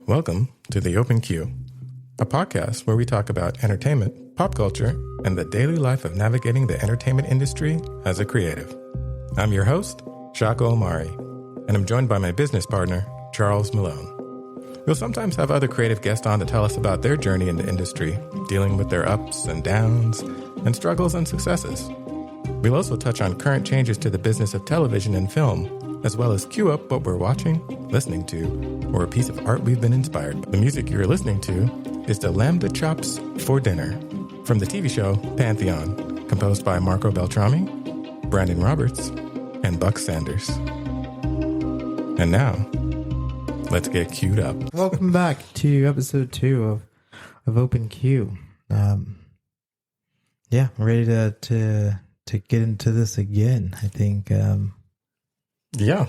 Welcome to The Open Queue, a podcast where we talk about entertainment, pop culture, and the daily life of navigating the entertainment industry as a creative. I'm your host, Shaka Omari, and I'm joined by my business partner, Charles Malone. We'll sometimes have other creative guests on to tell us about their journey in the industry, dealing with their ups and downs, and struggles and successes. We'll also touch on current changes to the business of television and film, as well as cue up what we're watching, listening to, or a piece of art we've been inspired by. The music you're listening to is the Lambda Chops for Dinner from the TV show Pantheon, composed by Marco Beltrami, Brandon Roberts, and Buck Sanders. And now, let's get queued up. Welcome back to episode 2 of Open Queue. Yeah, I'm ready to get into this again. I think. Yeah.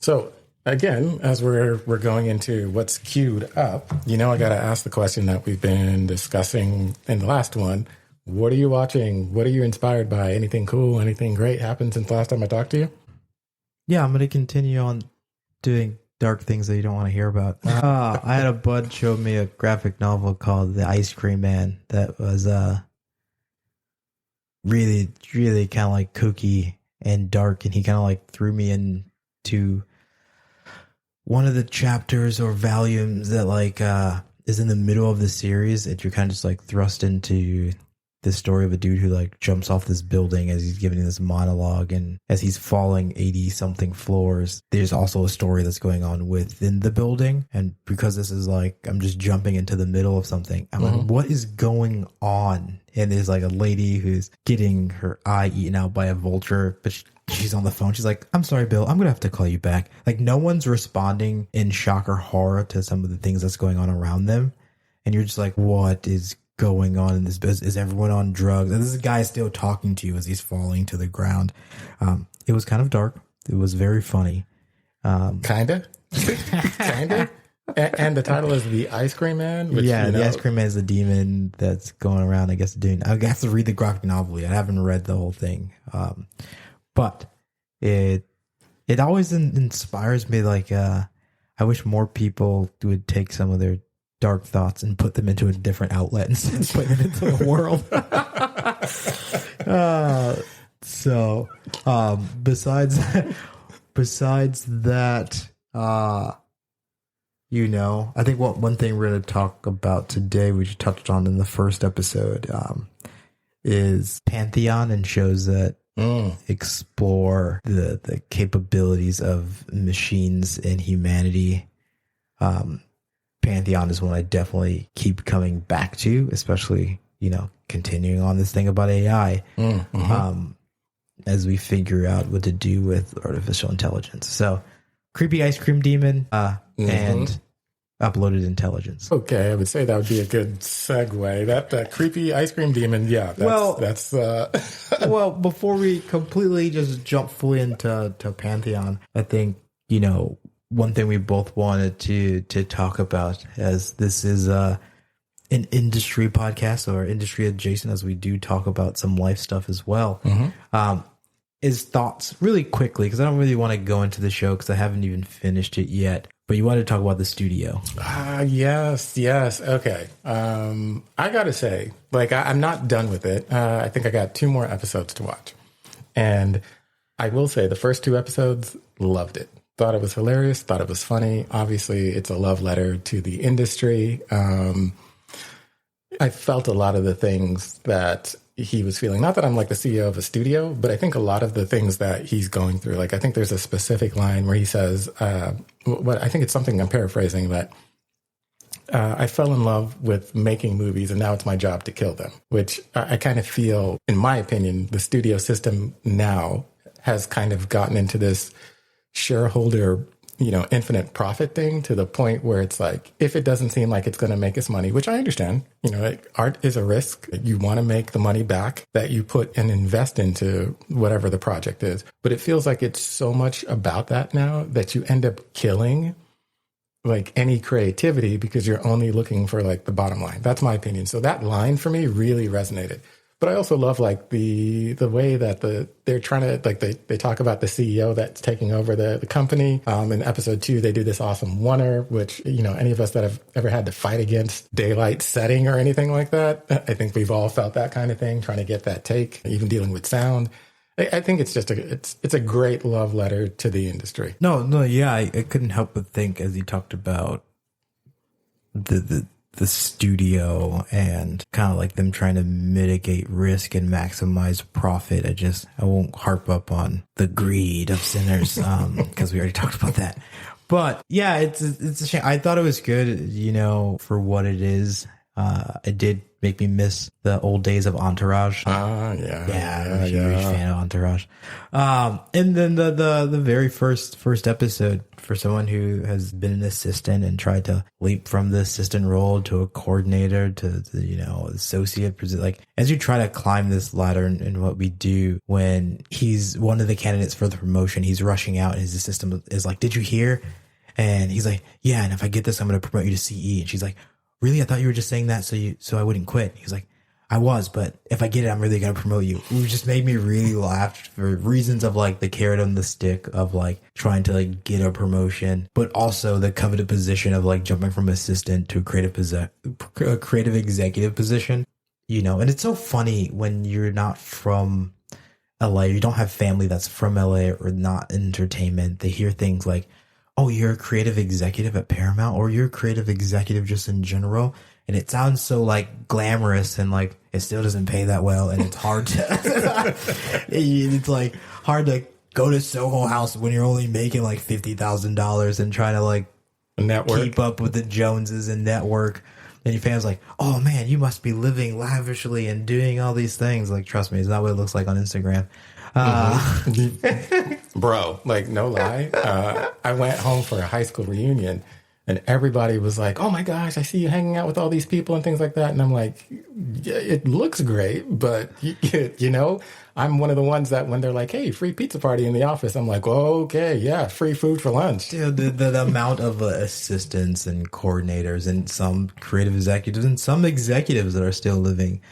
So again, as we're going into what's queued up, I got to ask the question that we've been discussing in the last one. What are you watching? What are you inspired by? Anything cool? Anything great happened since the last time I talked to you? Yeah, I'm going to continue on doing dark things that you don't want to hear about. I had a bud show me a graphic novel called The Ice Cream Man that was really, really kind of like kooky and dark, and he kind of like threw me into one of the chapters or volumes that like is in the middle of the series, and you're kind of just like thrust into the story of a dude who like jumps off this building as he's giving this monologue, and as he's falling 80 something floors, there's also a story that's going on within the building. And because this is like, I'm just jumping into the middle of something, I'm like, what is going on? And there's like a lady who's getting her eye eaten out by a vulture, but she's on the phone. She's like, I'm sorry, Bill, I'm gonna have to call you back. Like, no one's responding in shock or horror to some of the things that's going on around them, and you're just like, what is going on in this business? Is everyone on drugs? And this guy is still talking to you as he's falling to the ground. It was kind of dark. It was very funny. Kinda. And the title is The Ice Cream Man? Which, The Ice Cream Man is a demon that's going around, I guess, doing... I have to read the graphic novel yet. I haven't read the whole thing. But it always inspires me. Like, I wish more people would take some of their dark thoughts and put them into a different outlet instead of putting them into the world. Besides that, I think one thing we're going to talk about today, which touched on in the first episode, is Pantheon and shows that explore the capabilities of machines and humanity. Pantheon is one I definitely keep coming back to, especially, continuing on this thing about AI, as we figure out what to do with artificial intelligence. So, creepy ice cream demon and uploaded intelligence. Okay, I would say that would be a good segue. That creepy ice cream demon, yeah. That's well, before we completely just jump fully into Pantheon, I think, one thing we both wanted to talk about, as this is an industry podcast or industry adjacent, as we do talk about some life stuff as well, is thoughts really quickly, because I don't really want to go into the show because I haven't even finished it yet. But you wanted to talk about the studio. Yes. Okay. I got to say, I'm not done with it. I think I got 2 more episodes to watch. And I will say the first 2 episodes, loved it. Thought it was hilarious. Thought it was funny. Obviously, it's a love letter to the industry. I felt a lot of the things that he was feeling. Not that I'm like the CEO of a studio, but I think a lot of the things that he's going through. Like, I think there's a specific line where he says, what I think it's something I'm paraphrasing, that I fell in love with making movies and now it's my job to kill them, which I kind of feel, in my opinion, the studio system now has kind of gotten into this shareholder, infinite profit thing, to the point where it's like, if it doesn't seem like it's going to make us money, which I understand, art is a risk. You want to make the money back that you put and invest into whatever the project is. But it feels like it's so much about that now that you end up killing like any creativity because you're only looking for like the bottom line. That's my opinion. So that line for me really resonated. But I also love like the way that they're trying to like they talk about the CEO that's taking over the company. In episode 2, they do this awesome oneer, which, you know, any of us that have ever had to fight against daylight setting or anything like that, I think we've all felt that kind of thing, trying to get that take, even dealing with sound. I think it's just it's a great love letter to the industry. No, yeah, I couldn't help but think as you talked about the studio and kind of like them trying to mitigate risk and maximize profit. I won't harp up on the greed of sinners because we already talked about that. But yeah, it's a shame. I thought it was good, you know, for what it is. It did make me miss the old days of Entourage. Yeah, I'm a huge fan of Entourage. And then the very first episode, for someone who has been an assistant and tried to leap from the assistant role to a coordinator to the, you know, associate, like as you try to climb this ladder and what we do, when he's one of the candidates for the promotion, he's rushing out and his assistant is like, "Did you hear?" And he's like, "Yeah, and if I get this, I'm going to promote you to CE." And she's like, "Really? I thought you were just saying that so I wouldn't quit." He's like, "I was, but if I get it, I'm really going to promote you." It just made me really laugh for reasons of like the carrot on the stick of like trying to like get a promotion, but also the coveted position of like jumping from assistant to a creative executive position, you know. And it's so funny when you're not from LA, you don't have family that's from LA or not entertainment. They hear things like, "Oh, you're a creative executive at Paramount," or "You're a creative executive just in general." And it sounds so like glamorous, and like it still doesn't pay that well. And it's hard to, it's like hard to go to Soho House when you're only making like $50,000 and trying to like keep up with the Joneses and network. And your family's like, "Oh man, you must be living lavishly and doing all these things." Like, trust me, it's not what it looks like on Instagram. Bro, like no lie. I went home for a high school reunion and everybody was like, "Oh my gosh, I see you hanging out with all these people and things like that." And I'm like, yeah, it looks great, but you know, I'm one of the ones that when they're like, "Hey, free pizza party in the office," I'm like, "Oh, okay, yeah, free food for lunch." Dude, the amount of assistants and coordinators and some creative executives and some executives that are still living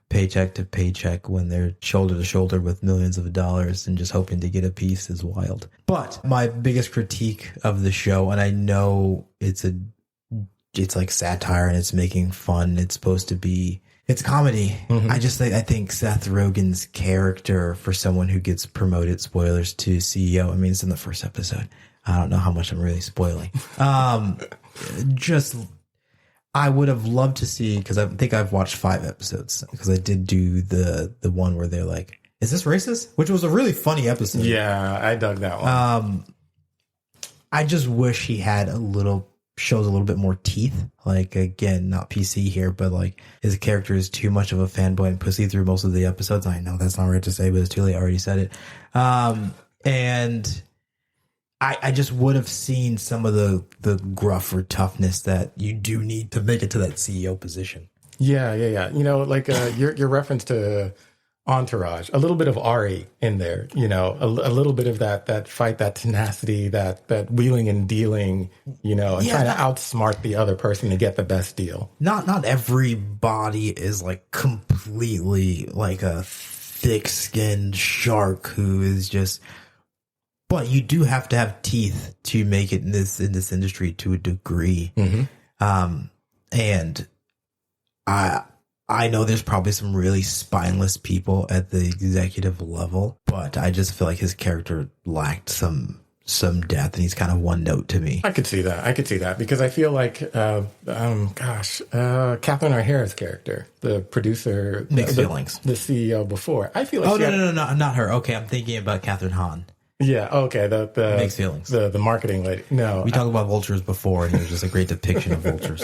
paycheck to paycheck when they're shoulder to shoulder with millions of dollars and just hoping to get a piece is wild. But my biggest critique of the show, and I know it's like satire and it's making fun, it's supposed to be, it's comedy. Mm-hmm. I think Seth Rogen's character, for someone who gets promoted, spoilers, to CEO, I mean, it's in the first episode. I don't know how much I'm really spoiling. I would have loved to see, because I think I've watched 5 episodes, because I did do the one where they're like, "Is this racist?" Which was a really funny episode. Yeah, I dug that one. I just wish he had shows a little bit more teeth. Like, again, not PC here, but like his character is too much of a fanboy and pussy through most of the episodes. I know that's not right to say, but it's too late. I already said it. And I just would have seen some of the gruff or toughness that you do need to make it to that CEO position. Yeah. You know, like your reference to Entourage, a little bit of Ari in there, you know, a little bit of that fight, that tenacity, that wheeling and dealing, you know, and trying to outsmart the other person to get the best deal. Not everybody is like completely like a thick-skinned shark who is just... But you do have to have teeth to make it in this industry to a degree. Mm-hmm. And I know there's probably some really spineless people at the executive level, but I just feel like his character lacked some depth, and he's kind of one note to me. I could see that because I feel like, Catherine O'Hara's character, the producer, Mixed feelings, the CEO before. I feel like no, not her. Okay, I'm thinking about Catherine Hahn. Yeah. Okay. The Mixed feelings. The marketing lady. No, we talked about vultures before, and it was just a great depiction of vultures.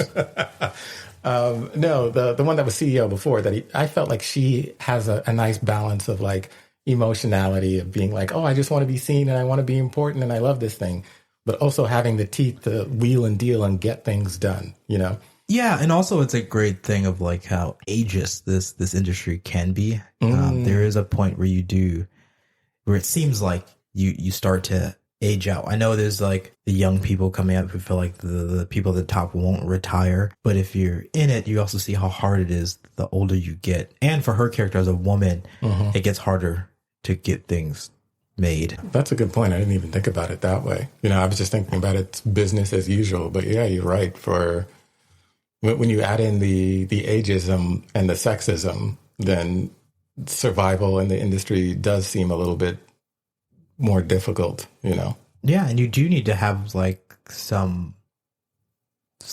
No, the one that was CEO before that. I felt like she has a nice balance of like emotionality of being like, "Oh, I just want to be seen and I want to be important and I love this thing," but also having the teeth to wheel and deal and get things done. You know. Yeah, and also it's a great thing of like how ageist this industry can be. There is a point where it seems like you start to age out. I know there's like the young people coming up who feel like the people at the top won't retire, but if you're in it, you also see how hard it is the older you get. And for her character as a woman, it gets harder to get things made. That's a good point. I didn't even think about it that way. You know, I was just thinking about it's business as usual. But yeah, you're right. For when you add in the ageism and the sexism, then survival in the industry does seem a little bit more difficult, you know? Yeah, and you do need to have like some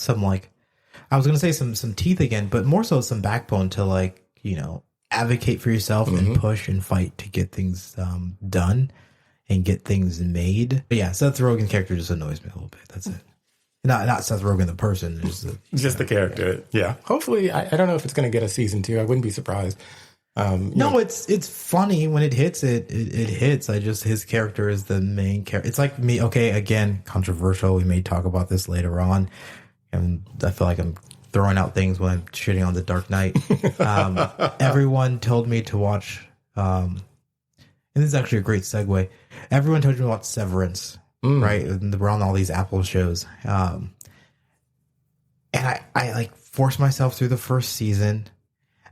like, I was going to say some teeth again, but more so some backbone to like, you know, advocate for yourself and push and fight to get things done and get things made. But yeah, Seth Rogen character just annoys me a little bit. That's it. Not Seth Rogen the person, just the character. Yeah. Hopefully, I don't know if it's going to get a season 2. I wouldn't be surprised. No, it's funny when it hits. It hits. His character is the main character. It's like me. Okay, again, controversial. We may talk about this later on, and I feel like I'm throwing out things when I'm shitting on The Dark Knight. Everyone told me to watch, and this is actually a great segue. Everyone told me to watch Severance, right? And we're on all these Apple shows, and I like forced myself through the first season.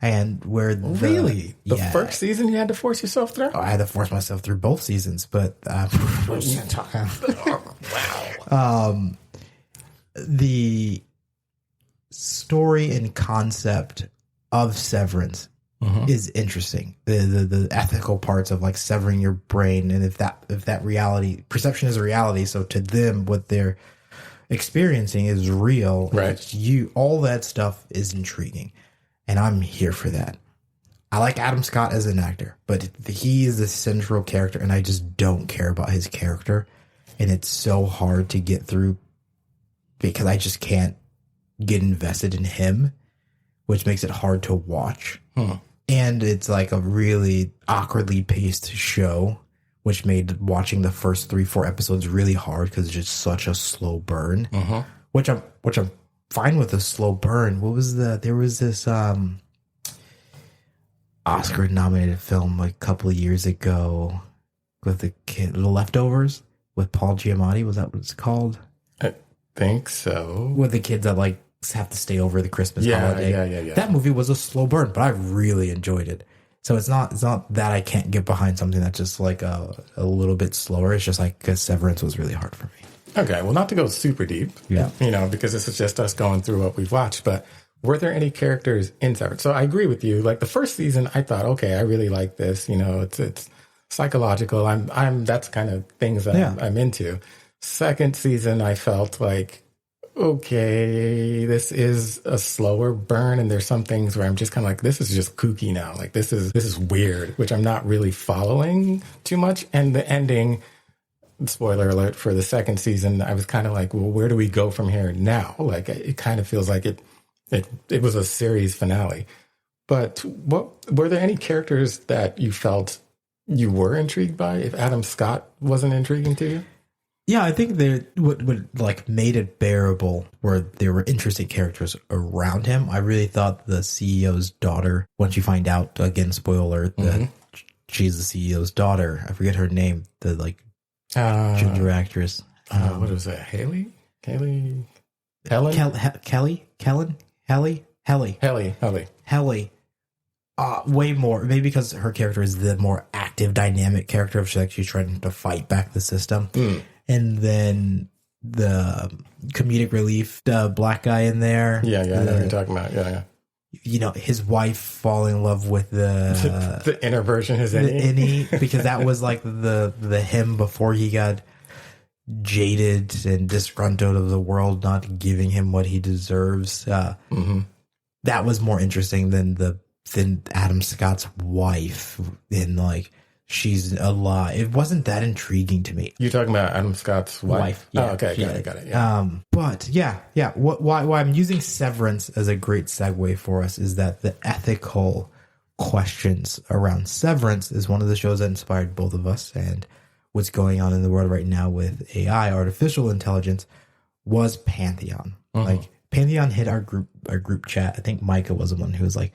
And where the first season you had to force yourself through? Oh, I had to force myself through both seasons, but wow. The story and concept of severance is interesting. The ethical parts of like severing your brain, and if that reality perception is a reality, so to them what they're experiencing is real. Right. All that stuff is intriguing. And I'm here for that. I like Adam Scott as an actor, but he is the central character, and I just don't care about his character. And it's so hard to get through because I just can't get invested in him, which makes it hard to watch. And it's like a really awkwardly paced show, which made watching the first 3-4 episodes really hard because it's just such a slow burn, which I'm fine with a slow burn. What was there was this Oscar nominated film like a couple of years ago with the Leftovers with Paul Giamatti. Was that what it's called? I think so. With the kids that like have to stay over the Christmas holiday. Yeah. That movie was a slow burn, but I really enjoyed it. So it's not that I can't get behind something that's just like a little bit slower. It's just like because Severance was really hard for me. Okay, well, not to go super deep, you know, because this is just us going through what we've watched, but were there any characters in Severance? So I agree with you. Like the first season, I thought, okay, I really like this. You know, it's psychological. That's kind of things that I'm into. Second season, I felt like, okay, this is a slower burn, and there's some things where I'm just kind of like, this is just kooky now. Like this is weird, which I'm not really following too much. And the ending, spoiler alert for the second season, I was kind of like, well, where do we go from here now? Like it kind of feels like it was a series finale. But were there any characters that you felt you were intrigued by if Adam Scott wasn't intriguing to you? Yeah, I think what like made it bearable were there were interesting characters around him. I really thought the CEO's daughter, once you find out, again, spoiler alert, that she's the CEO's daughter. I forget her name, the like ginger actress. What was that? Haley? Way more, maybe because her character is the more active, dynamic character of she's trying to fight back the system. And then the comedic relief, the black guy in there. Yeah, I know what you're talking about. Yeah. You know, his wife falling in love with the inner version, his innie, because that was like the him before he got jaded and disgruntled of the world not giving him what he deserves. That was more interesting than Adam Scott's wife. And like she's alive. It wasn't that intriguing to me. You're talking about Adam Scott's wife? Yeah, okay, got it. Yeah. But yeah. Why I'm using Severance as a great segue for us is that the ethical questions around Severance is one of the shows that inspired both of us, and what's going on in the world right now with AI, artificial intelligence, was Pantheon. Like Pantheon hit our group chat. I think Micah was the one who was like,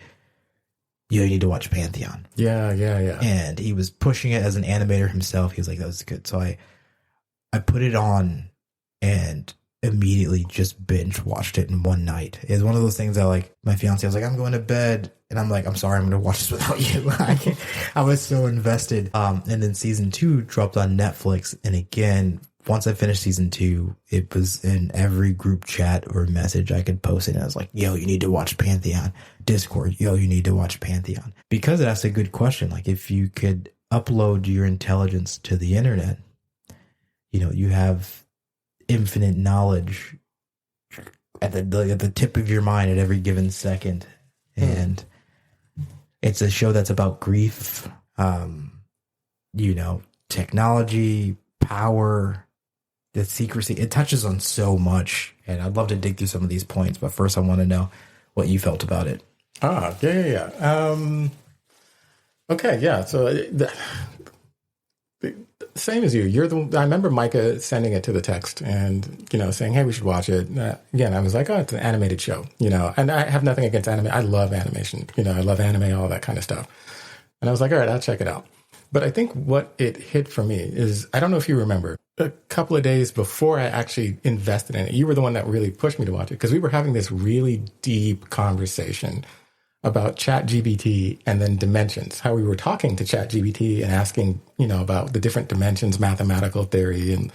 you need to watch Pantheon. Yeah. And he was pushing it as an animator himself. He was like, that was good. So I put it on and immediately just binge watched it in one night. It's one of those things that, like, my fiance was like, I'm going to bed. And I'm like, I'm sorry, I'm going to watch this without you. I was so invested. And then season 2 dropped on Netflix. And again, once I finished season 2, it was in every group chat or message I could post it. And I was like, yo, you need to watch Pantheon. Discord, yo, you need to watch Pantheon. Because it asks a good question. Like, if you could upload your intelligence to the internet, you know, you have infinite knowledge at the tip of your mind at every given second. And it's a show that's about grief, you know, technology, power, the secrecy. It touches on so much, and I'd love to dig through some of these points. But first, I want to know what you felt about it. Yeah. Okay, yeah. So the same as you. I remember Micah sending it to the text and, you know, saying, hey, we should watch it. Again, I was like, oh, it's an animated show, you know, and I have nothing against anime. I love animation. You know, I love anime, all that kind of stuff. And I was like, all right, I'll check it out. But I think what it hit for me is, I don't know if you remember, a couple of days before I actually invested in it, you were the one that really pushed me to watch it, because we were having this really deep conversation about ChatGPT and then dimensions, how we were talking to ChatGPT and asking, you know, about the different dimensions, mathematical theory, and,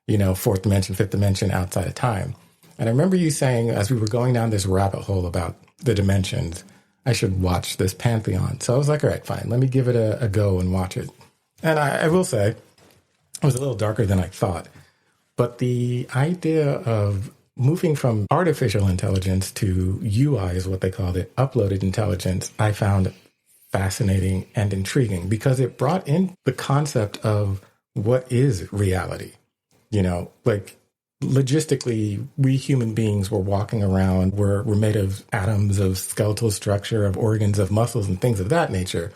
you know, fourth dimension, fifth dimension outside of time. And I remember you saying, as we were going down this rabbit hole about the dimensions, I should watch this Pantheon. So I was like, all right, fine, let me give it a go and watch it. And I will say, it was a little darker than I thought. But the idea of moving from artificial intelligence to UI, is what they called it, uploaded intelligence, I found fascinating and intriguing, because it brought in the concept of what is reality. You know, like, logistically, we human beings were walking around, we're made of atoms, of skeletal structure, of organs, of muscles, and things of that nature.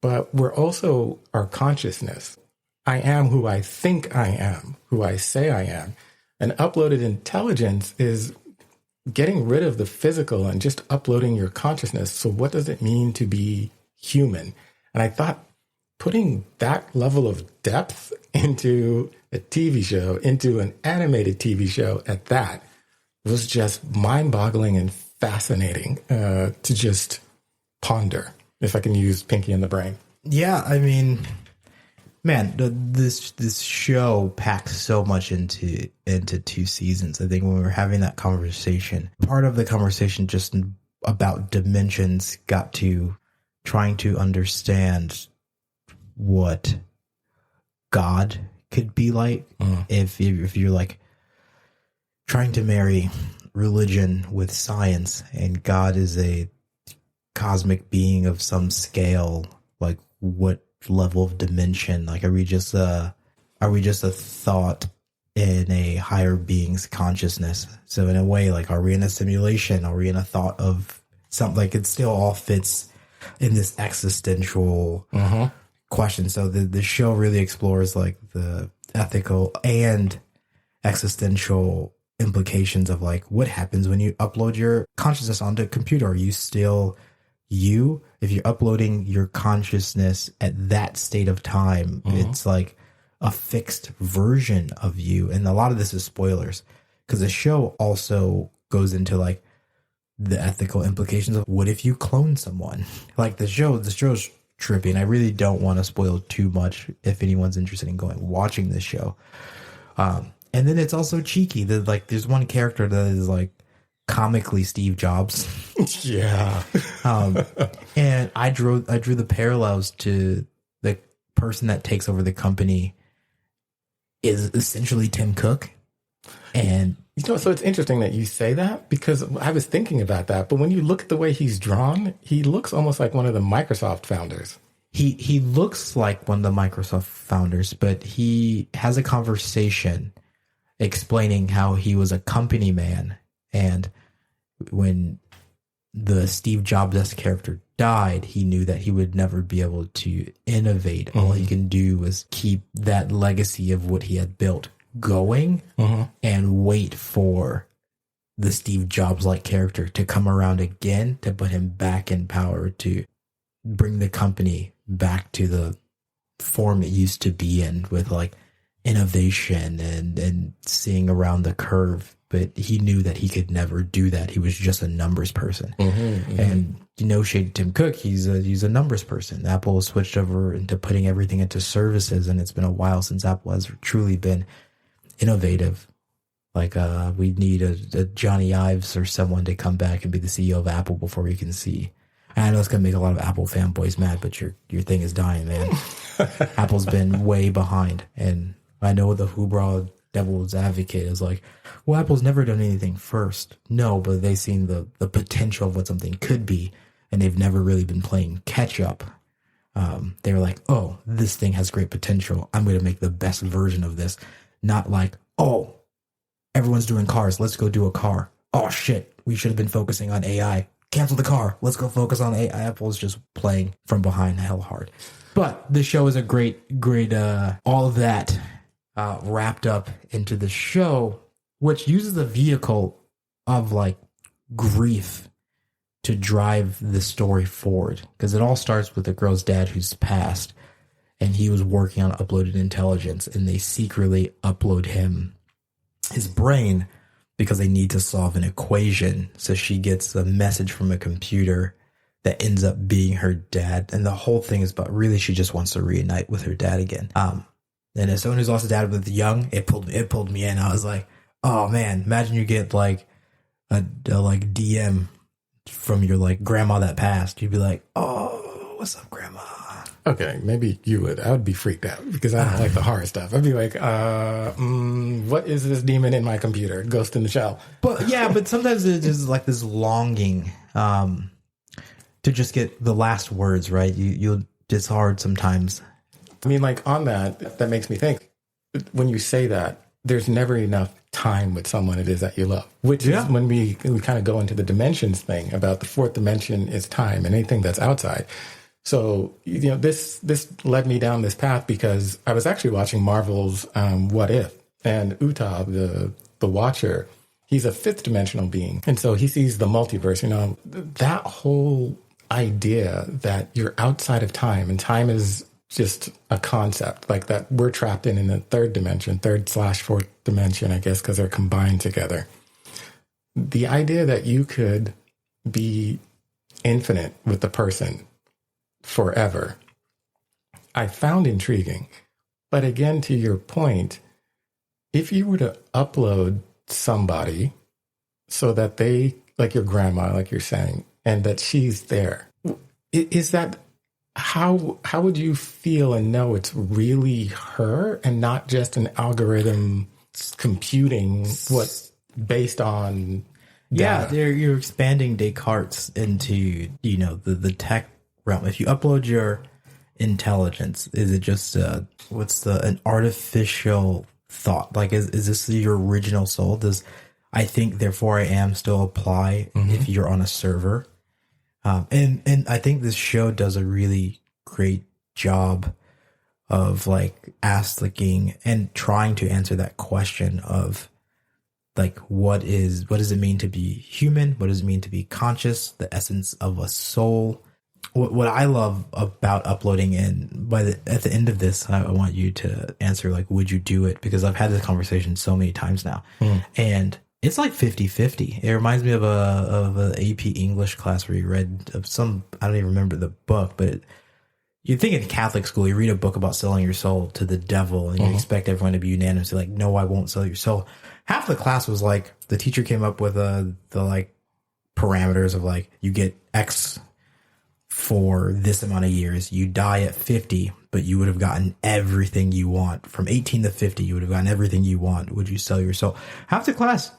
But we're also our consciousness. I am who I think I am, who I say I am. And uploaded intelligence is getting rid of the physical and just uploading your consciousness. So what does it mean to be human? And I thought putting that level of depth into a TV show, into an animated TV show at that, was just mind-boggling and fascinating to just ponder, if I can use Pinky in the Brain. Yeah, I mean, man, this show packs so much into 2 seasons. I think when we were having that conversation, part of the conversation just about dimensions got to trying to understand what God could be like if you're like trying to marry religion with science, and God is a cosmic being of some scale. Like, what level of dimension? Like, are we just a thought in a higher being's consciousness? So in a way, like, are we in a simulation? Are we in a thought of something? Like, it still all fits in this existential question. So the show really explores, like, the ethical and existential implications of, like, what happens when you upload your consciousness onto a computer. Are you still you? If you're uploading your consciousness at that state of time, it's like a fixed version of you. And a lot of this is spoilers, because the show also goes into, like, the ethical implications of what if you clone someone. Like, the show's trippy, and I really don't want to spoil too much if anyone's interested in watching this show. And then it's also cheeky. Like, there's one character that is, like, comically Steve Jobs. Yeah. And I drew the parallels to the person that takes over the company is essentially Tim Cook. And you know, so it's interesting that you say that, because I was thinking about that. But when you look at the way he's drawn, he looks almost like one of the Microsoft founders. He looks like one of the Microsoft founders, but he has a conversation explaining how he was a company man. And when the Steve Jobs character died, he knew that he would never be able to innovate. All he can do was keep that legacy of what he had built going and wait for the Steve Jobs-like character to come around again to put him back in power, to bring the company back to the form it used to be in, with, like, innovation and seeing around the curve, but he knew that he could never do that. He was just a numbers person. And shade Tim Cook, he's a numbers person. Apple switched over into putting everything into services, and it's been a while since Apple has truly been innovative. Like we need a Johnny Ives or someone to come back and be the CEO of Apple before we can see. I know it's gonna make a lot of Apple fanboys mad, but your thing is dying, man. Apple's been way behind, and I know the hoorah devil's advocate is like, well, Apple's never done anything first. No, but they've seen the potential of what something could be, and they've never really been playing catch up. They were like, oh, this thing has great potential. I'm going to make the best version of this. Not like, oh, everyone's doing cars. Let's go do a car. Oh, shit. We should have been focusing on AI. Cancel the car. Let's go focus on AI. Apple's just playing from behind hell hard. But the show is a great, all of that wrapped up into the show, which uses the vehicle of like grief to drive the story forward. Because it all starts with the girl's dad who's passed, and he was working on uploaded intelligence, and they secretly upload him his brain because they need to solve an equation. So she gets a message from a computer that ends up being her dad. And the whole thing is about really she just wants to reunite with her dad again. And as someone who's lost a dad with young, it pulled me in. I was like, oh man, imagine you get like a like DM from your like grandma that passed. You'd be like, oh, what's up, grandma? Okay, maybe you would. I would be freaked out because I don't like the horror stuff. I'd be like, what is this demon in my computer? Ghost in the shell. But yeah, but sometimes it's just like this longing to just get the last words, right? It's hard sometimes. I mean, like on that makes me think, when you say that, there's never enough time with someone it is that you love, which is when we kind of go into the dimensions thing about the fourth dimension is time and anything that's outside. So, this led me down this path because I was actually watching Marvel's What If, and Utah, the Watcher, he's a fifth dimensional being. And so he sees the multiverse, that whole idea that you're outside of time and time is just a concept like that we're trapped in the third dimension, third/fourth dimension, I guess, because they're combined together. The idea that you could be infinite with the person forever, I found intriguing. But again, to your point, if you were to upload somebody so that they, like your grandma, like you're saying, and that she's there, is that how would you feel and know it's really her and not just an algorithm computing what based on data? Yeah, you're expanding Descartes into the tech realm. If you upload your intelligence, is it just an artificial thought? Like is this your original soul? Does I think therefore I am still apply if you're on a server? And I think this show does a really great job of like asking and trying to answer that question of like, what does it mean to be human? What does it mean to be conscious? The essence of a soul. What I love about uploading, and at the end of this, I want you to answer like, would you do it? Because I've had this conversation so many times now, and it's like 50-50. It reminds me of a AP English class where you read of I don't even remember the book, but you think in Catholic school, you read a book about selling your soul to the devil, and you expect everyone to be unanimously like, no, I won't sell your soul. Half the class was like, the teacher came up with the like parameters of like, you get X for this amount of years, you die at 50, but you would have gotten everything you want. From 18 to 50, you would have gotten everything you want. Would you sell your soul? Half the class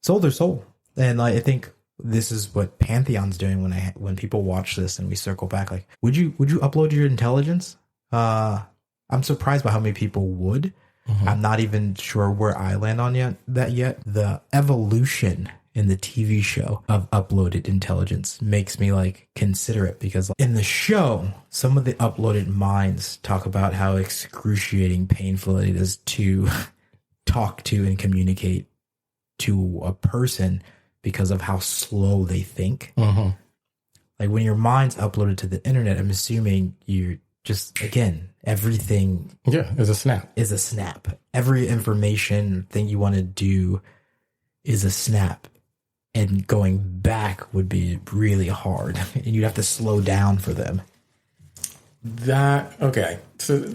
sold their soul. And I think this is what Pantheon's doing when people watch this and we circle back. Like, would you upload your intelligence? I'm surprised by how many people would. I'm not even sure where I land on yet. The evolution in the TV show of uploaded intelligence makes me like consider it, because in the show, some of the uploaded minds talk about how excruciating painful it is to talk to and communicate to a person because of how slow they think. Like when your mind's uploaded to the internet, I'm assuming just again, everything is a snap. Is a snap. Every information thing you want to do is a snap. And going back would be really hard. And you'd have to slow down for them. So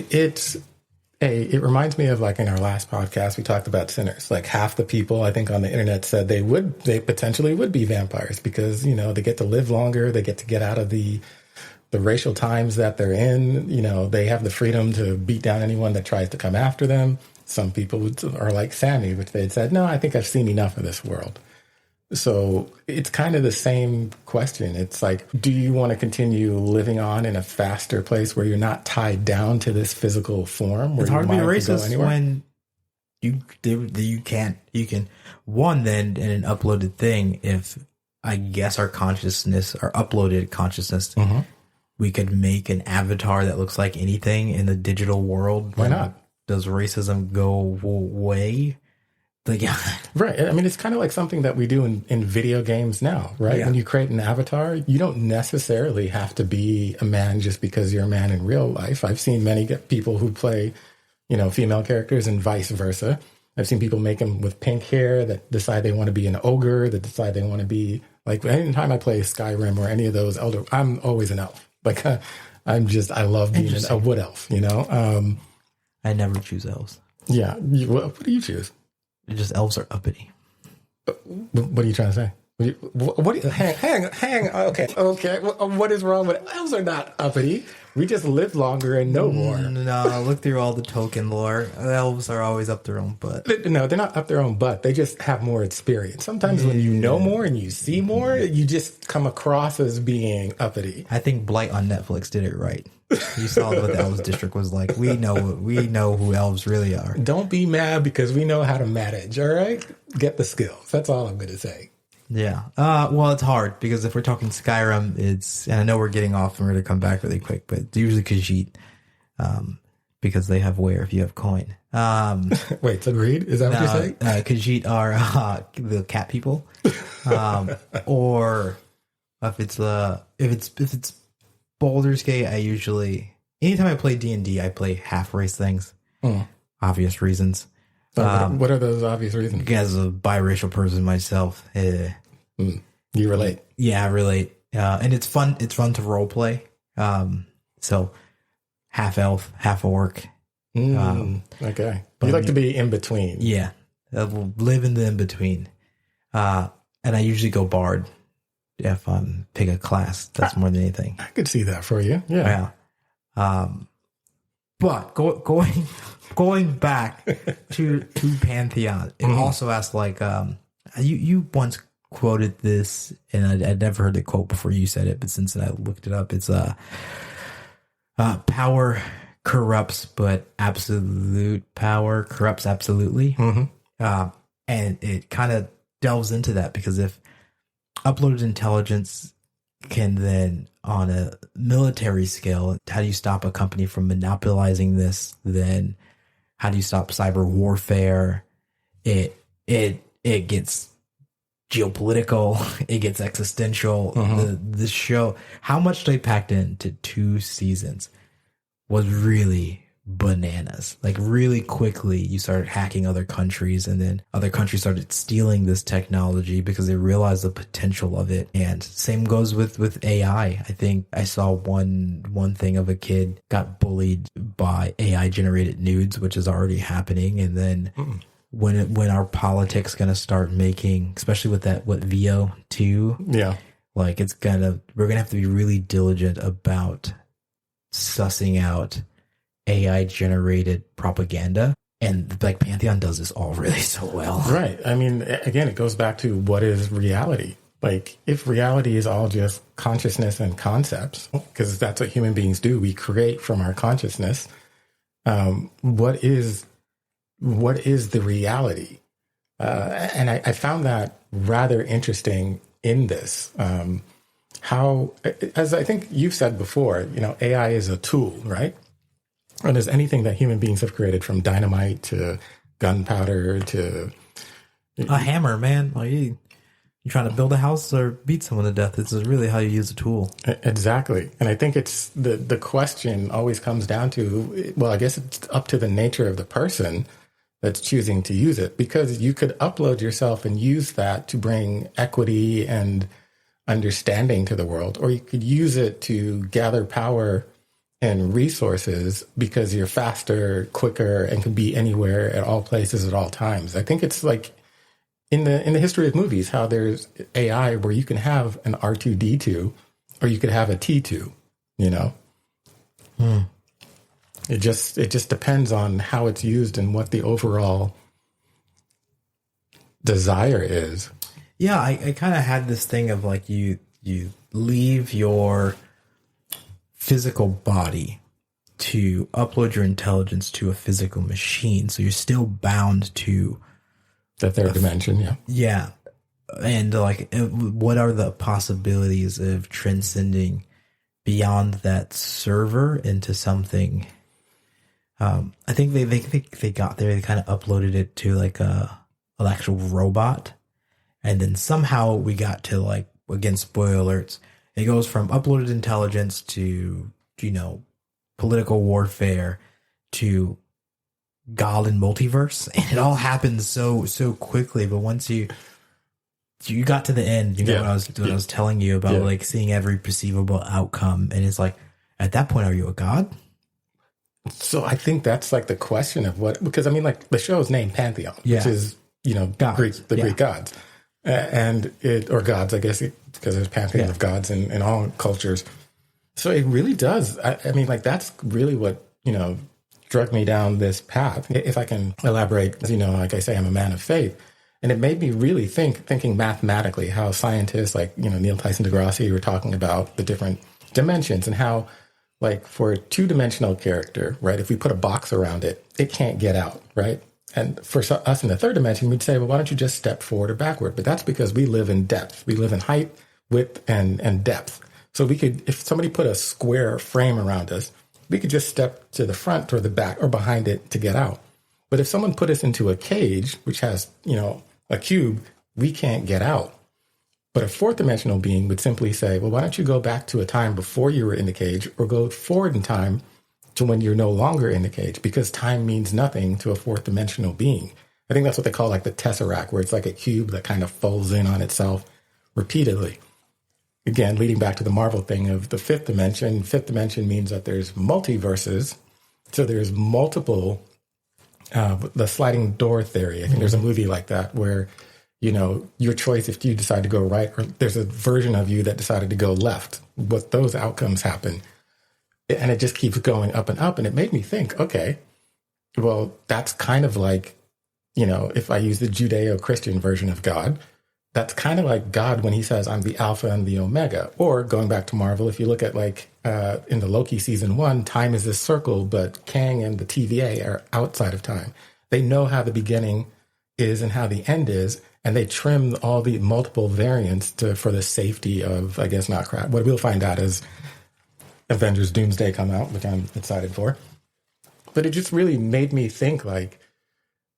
it reminds me of, like, in our last podcast, we talked about sinners. Like, half the people I think on the internet said they potentially would be vampires because, you know, they get to live longer. They get out of the racial times that they're in. You know, they have the freedom to beat down anyone that tries to come after them. Some people are like Sammy, which they'd said, no, I think I've seen enough of this world. So it's kind of the same question. It's like, do you want to continue living on in a faster place where you're not tied down to this physical form? Where it's hard to be racist when you can one then in an uploaded thing. If I guess our consciousness, our uploaded consciousness, we could make an avatar that looks like anything in the digital world. Why not? Does racism go away? Right. I mean, it's kind of like something that we do in video games now, right? Yeah. When you create an avatar, you don't necessarily have to be a man just because you're a man in real life. I've seen many people who play, you know, female characters and vice versa. I've seen people make them with pink hair that decide they want to be an ogre, that decide they want to be, like, anytime I play Skyrim or any of those elder, I'm always an elf. Like, I love being a wood elf, you know? I never choose elves. Yeah. What do you choose? Just elves are uppity. What are you trying to say? Hang. Okay. What is wrong with elves? Are not uppity. We just live longer and know more. No, look through all the Tolkien lore. Elves are always up their own butt. No, they're not up their own butt. They just have more experience. Sometimes when you know more and you see more, you just come across as being uppity. I think Blight on Netflix did it right. You saw what the Elves District was like. We know who elves really are. Don't be mad because we know how to manage, all right? Get the skills. That's all I'm going to say. Yeah. Well, it's hard because if we're talking Skyrim, and I know we're getting off and we're going to come back really quick, but it's usually Khajiit, because they have where if you have coin. Wait, so greed? Is that what you're saying? Khajiit are the cat people. Or if it's Baldur's Gate, anytime I play D&D, I play half race things. Obvious reasons. What are those obvious reasons? As a biracial person myself, you relate. Yeah, I relate. And it's fun. It's fun to role play. So half elf, half orc. Okay. You like to be in between. Yeah. Live in the in between. And I usually go bard if I'm pick a class. That's more than anything. I could see that for you. Yeah. But going back to Pantheon, it also asked, like, you once quoted this, and I'd never heard the quote before you said it, but since I looked it up, it's power corrupts, but absolute power corrupts absolutely. And it kind of delves into that, because if uploaded intelligence can then, on a military scale, how do you stop a company from monopolizing this? Then how do you stop cyber warfare? It gets geopolitical. It gets existential. The show, how much they packed into 2 seasons was really bananas. Like, really quickly you started hacking other countries, and then other countries started stealing this technology because they realized the potential of it. And same goes with AI. I think I saw one thing of a kid got bullied by AI generated nudes, which is already happening. And then when our politics going to start making, especially with that, VO 2, like, we're going to have to be really diligent about sussing out AI generated propaganda, and like Pantheon does this all really so well. Right. I mean, again, it goes back to what is reality. Like, if reality is all just consciousness and concepts, because that's what human beings do, we create from our consciousness. What is the reality? And I found that rather interesting in this. How, as I think you've said before, AI is a tool, right? And as anything that human beings have created, from dynamite to gunpowder to a hammer, man. Like, You trying to build a house or beat someone to death? This is really how you use a tool. Exactly. And I think it's the question always comes down to, well, I guess it's up to the nature of the person that's choosing to use it, because you could upload yourself and use that to bring equity and understanding to the world, or you could use it to gather power and resources because you're faster, quicker, and can be anywhere at all places at all times. I think it's like in the history of movies, how there's AI where you can have an R2D2 or you could have a T2, you know? It just depends on how it's used and what the overall desire is. Yeah, I kind of had this thing of like you leave your physical body to upload your intelligence to a physical machine. So you're still bound to the third dimension. Yeah. Yeah. And like, what are the possibilities of transcending beyond that server into something? I think they got there. They kind of uploaded it to like an actual robot. And then somehow we got to like, again, spoiler alerts. It goes from uploaded intelligence to, you know, political warfare to God and multiverse. And it all happens so quickly. But once you got to the end, you know, what I was telling you about, like seeing every perceivable outcome. And it's like, at that point, are you a god? So I think that's like the question of what, because I mean, like the show is named Pantheon, which is, you know, Greek gods. Or gods, I guess, because there's pantheon of gods in all cultures. So it really does. I mean, like, that's really what, you know, drug me down this path. If I can elaborate, you know, like I say, I'm a man of faith. And it made me really thinking mathematically, how scientists like, you know, Neil Tyson deGrasse were talking about the different dimensions and how, like, for a two-dimensional character, right, if we put a box around it, it can't get out, right? And for us in the third dimension, we'd say, well, why don't you just step forward or backward? But that's because we live in depth. We live in height, width, and depth. So we could, if somebody put a square frame around us, we could just step to the front or the back or behind it to get out. But if someone put us into a cage, which has, you know, a cube, we can't get out. But a fourth dimensional being would simply say, well, why don't you go back to a time before you were in the cage, or go forward in time to when you're no longer in the cage, because time means nothing to a fourth dimensional being. I think that's what they call like the tesseract, where it's like a cube that kind of folds in on itself repeatedly. Again, leading back to the Marvel thing of the fifth dimension. Fifth dimension means that there's multiverses. So there's multiple, the sliding door theory. I think there's a movie like that where, you know, your choice, if you decide to go right, or there's a version of you that decided to go left, what those outcomes happen. And it just keeps going up and up. And it made me think, okay, well, that's kind of like, you know, if I use the Judeo-Christian version of God, that's kind of like God when he says, I'm the Alpha and the Omega. Or going back to Marvel, if you look at like in the Loki season 1, time is this circle, but Kang and the TVA are outside of time. They know how the beginning is and how the end is, and they trim all the multiple variants for the safety of, I guess, not crap. What we'll find out is Avengers Doomsday come out, which I'm excited for. But it just really made me think like,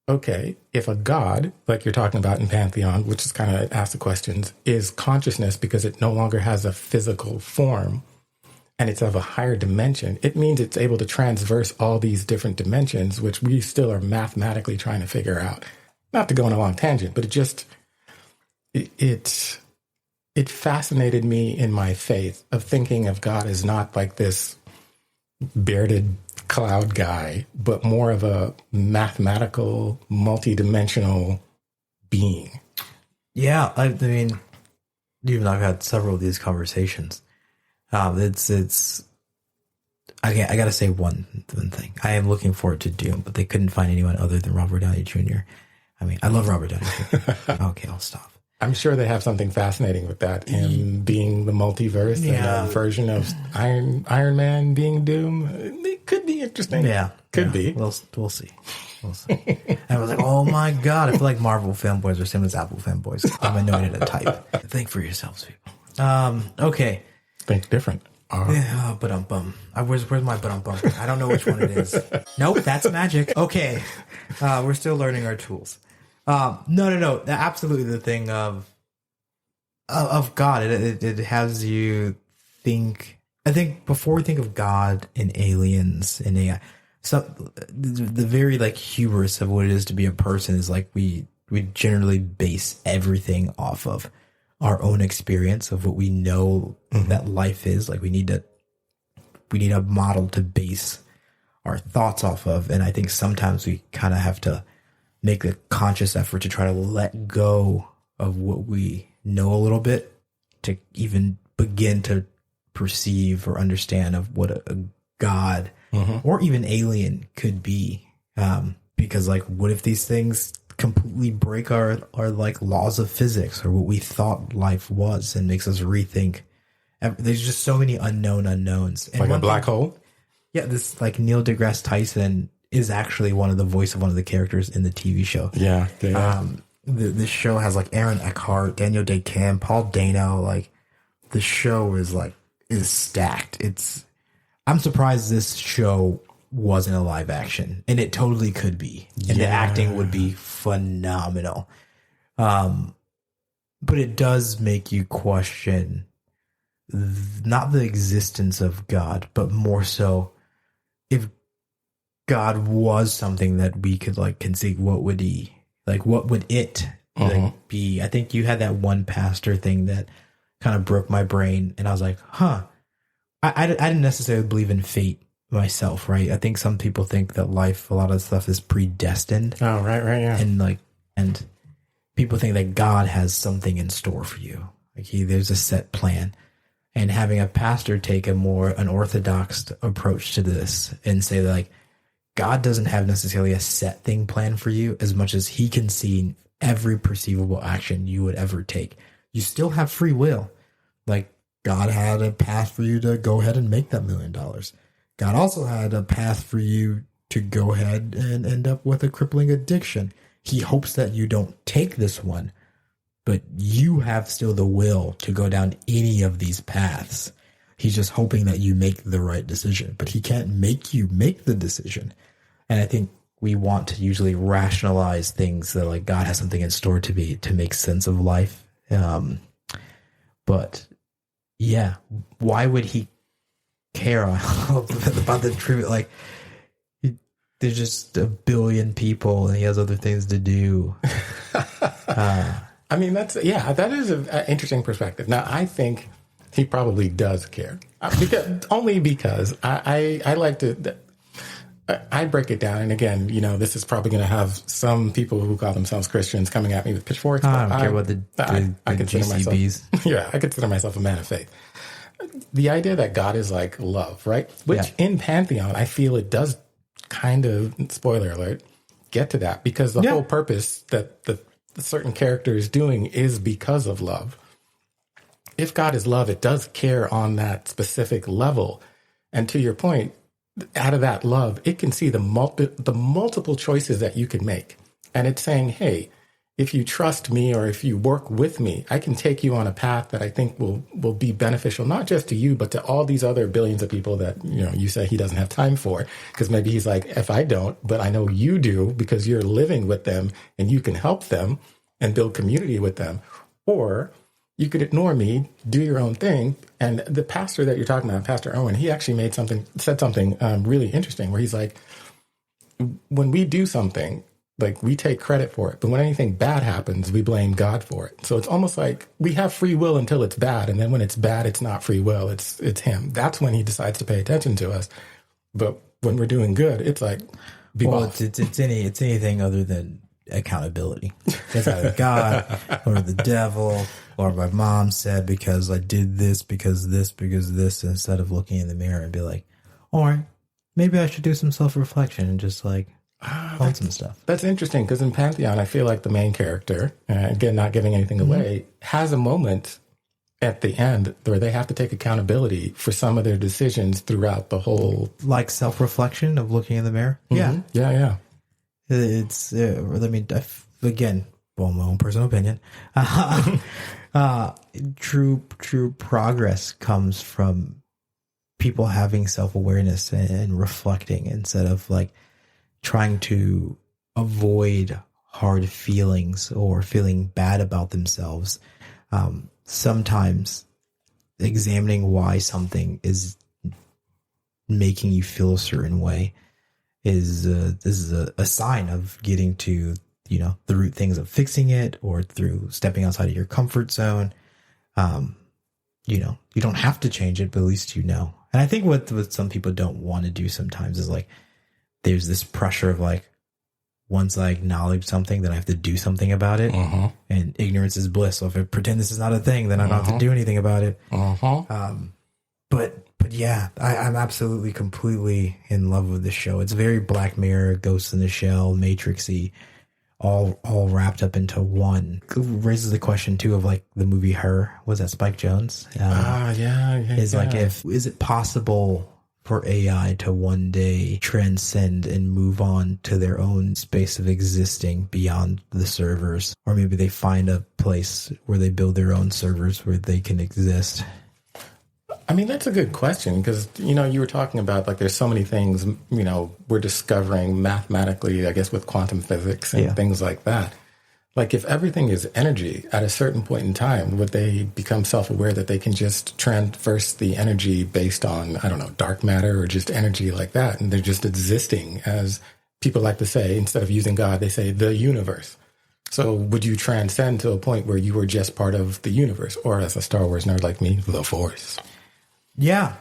okay, if a god, like you're talking about in Pantheon, which is kind of ask the questions, is consciousness because it no longer has a physical form and it's of a higher dimension, it means it's able to transverse all these different dimensions, which we still are mathematically trying to figure out. Not to go on a long tangent, but it fascinated me in my faith of thinking of God as not like this bearded cloud guy, but more of a mathematical, multidimensional being. Yeah, I mean, you and I've had several of these conversations. It's. I got to say one thing. I am looking forward to Doom, but they couldn't find anyone other than Robert Downey Jr. I mean, I love Robert Downey Jr. Okay, I'll stop. I'm sure they have something fascinating with that, him being the multiverse and a version of Iron Man being Doom. It could be interesting. Yeah. Could be. We'll see. We'll see. And I was like, oh my God, I feel like Marvel fanboys are same as Apple fanboys. I'm anointed a type. Think for yourselves, people. Okay. Think different. Yeah, but where's my but I don't know which one it is. Nope, that's magic. Okay. We're still learning our tools. No. Absolutely the thing of of God. It has you think. I think before we think of God and aliens and AI, the very like hubris of what it is to be a person is like we generally base everything off of our own experience of what we know that life is. Like we need a model to base our thoughts off of. And I think sometimes we kind of have to make a conscious effort to try to let go of what we know a little bit to even begin to perceive or understand of what a God or even alien could be. Because like, what if these things completely break our like laws of physics or what we thought life was and makes us rethink? There's just so many unknowns. And like a black hole? Yeah, this like Neil deGrasse Tyson is actually one of the voice of one of the characters in the TV show. Yeah. This show has like Aaron Eckhart, Daniel Day Kim, Paul Dano. Like the show is stacked. I'm surprised this show wasn't a live action, and it totally could be, and the acting would be phenomenal. But it does make you question not the existence of God, but more so if God was something that we could like conceive, what would he like? What would it like be? I think you had that one pastor thing that kind of broke my brain, and I was like, huh. I didn't necessarily believe in fate myself, right? I think some people think that life, a lot of stuff is predestined. Oh, right, yeah. And people think that God has something in store for you. Like there's a set plan. And having a pastor take a more unorthodox approach to this and say that like God doesn't have necessarily a set thing planned for you as much as he can see every perceivable action you would ever take. You still have free will. Like God had a path for you to go ahead and make that $1 million. God also had a path for you to go ahead and end up with a crippling addiction. He hopes that you don't take this one, but you have still the will to go down any of these paths. He's just hoping that you make the right decision, but he can't make you make the decision. And I think we want to usually rationalize things that like God has something in store to make sense of life. But yeah, why would he care about the truth? Like there's just a billion people and he has other things to do. I mean, that is an interesting perspective. Now, I think he probably does care because I like to, I break it down. And again, this is probably going to have some people who call themselves Christians coming at me with pitchforks. I don't care about the consider GCBs. I consider myself a man of faith. The idea that God is like love, right? Which in Pantheon, I feel it does kind of, spoiler alert, get to that because the whole purpose that the certain character is doing is because of love. If God is love, it does care on that specific level. And to your point, out of that love, it can see the multiple choices that you can make. And it's saying, hey, if you trust me or if you work with me, I can take you on a path that I think will be beneficial, not just to you, but to all these other billions of people that, you say he doesn't have time for. Because maybe he's like, if I don't, but I know you do because you're living with them and you can help them and build community with them. Or you could ignore me, do your own thing. And the pastor that you're talking about, Pastor Owen, he actually said something really interesting where he's like, when we do something, like we take credit for it, but when anything bad happens, we blame God for it. So it's almost like we have free will until it's bad. And then when it's bad, it's not free will. It's him. That's when he decides to pay attention to us. But when we're doing good, it's like, it's anything other than accountability. It's either God or the devil or my mom said because I did this, because this, instead of looking in the mirror and be like, all right, maybe I should do some self-reflection and just like own some stuff. That's interesting because in Pantheon, I feel like the main character, again, not giving anything away, has a moment at the end where they have to take accountability for some of their decisions throughout the whole... Like self-reflection of looking in the mirror? Mm-hmm. Yeah. It's, again, my own personal opinion. True progress comes from people having self-awareness and reflecting instead of like trying to avoid hard feelings or feeling bad about themselves. sometimes examining why something is making you feel a certain way is a sign of getting to, you know, the root things of fixing it, or through stepping outside of your comfort zone. You know, you don't have to change it, but at least you know. And I think what some people don't want to do sometimes is like, there's this pressure of like, once I acknowledge something, then I have to do something about it. And ignorance is bliss. So if I pretend this is not a thing, then I don't have to do anything about it. But yeah, I'm absolutely, completely in love with this show. It's very Black Mirror, Ghost in the Shell, Matrixy, all wrapped up into one. It raises the question too of like the movie Her. Was that Spike Jonze? Like, is it possible for AI to one day transcend and move on to their own space of existing beyond the servers? Or maybe they find a place where they build their own servers where they can exist. I mean, that's a good question, because, you know, you were talking about like there's so many things, you know, we're discovering mathematically, I guess, with quantum physics and things like that. Like, if everything is energy at a certain point in time, would they become self-aware that they can just transverse the energy based on, I don't know, dark matter or just energy like that? And they're just existing, as people like to say, instead of using God, they say the universe. So would you transcend to a point where you were just part of the universe? Or, as a Star Wars nerd like me, the Force? Yeah,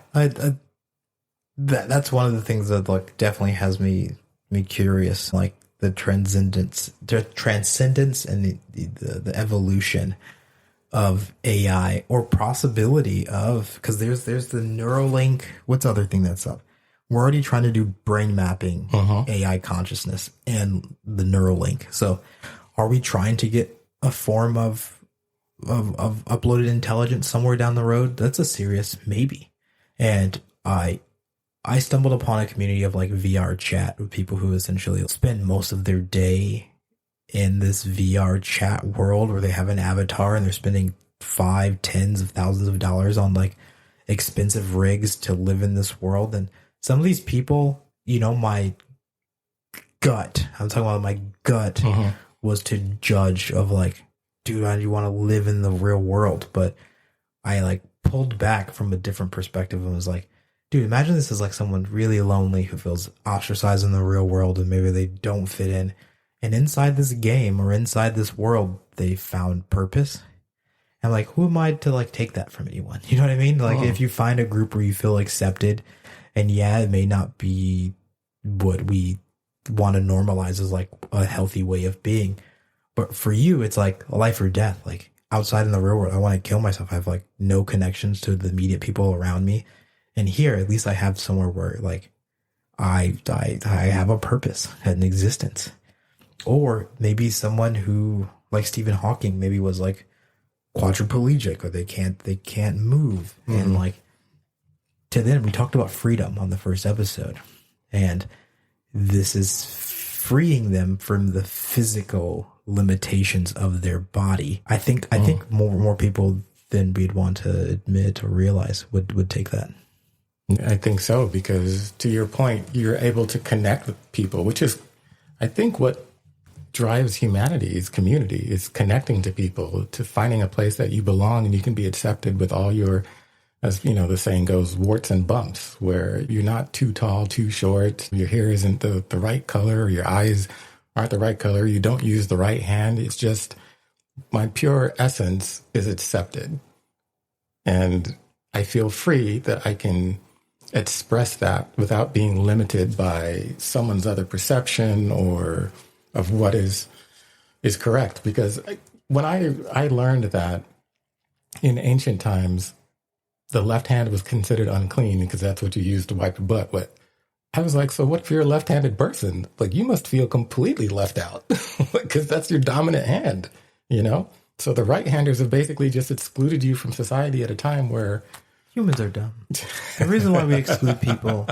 that's one of the things that like definitely has me curious, like the transcendence and the evolution of AI, or possibility of, because there's the Neuralink. What's the other thing that's up? We're already trying to do brain mapping, AI consciousness, and the Neuralink. So are we trying to get a form of uploaded intelligence somewhere down the road? That's a serious maybe. And I stumbled upon a community of like VR chat with people who essentially spend most of their day in this VR chat world where they have an avatar and they're spending tens of thousands of dollars on like expensive rigs to live in this world. And some of these people, you know, I'm talking about my gut was to judge of like, dude, I do want to live in the real world. But I like pulled back from a different perspective and was like, dude, imagine this is like someone really lonely who feels ostracized in the real world and maybe they don't fit in. And inside this game or inside this world, they found purpose. And like, who am I to like take that from anyone? You know what I mean? Like, if you find a group where you feel accepted, and yeah, it may not be what we want to normalize as like a healthy way of being, but for you, it's like life or death. Like, outside in the real world, I want to kill myself. I have like no connections to the immediate people around me. And here, at least I have somewhere where like I have a purpose and an existence. Or maybe someone who, like Stephen Hawking, maybe was like quadriplegic, or they can't move. And like, to them, we talked about freedom on the first episode, and this is freeing them from the physical limitations of their body. I think more people than we'd want to admit or realize would take that. I think so, because to your point, you're able to connect with people, which is, I think, what drives humanity is community, is connecting to people, to finding a place that you belong and you can be accepted with all your, as you know, the saying goes, warts and bumps, where you're not too tall, too short, your hair isn't the right color, or your eyes aren't the right color, you don't use the right hand. It's just my pure essence is accepted. And I feel free that I can express that without being limited by someone's other perception or of what is correct. Because when I learned that in ancient times, the left hand was considered unclean because that's what you used to wipe your butt with. I was like, so what if you're a left-handed person? Like, you must feel completely left out because that's your dominant hand, you know? So the right-handers have basically just excluded you from society at a time where humans are dumb. The reason why we exclude people,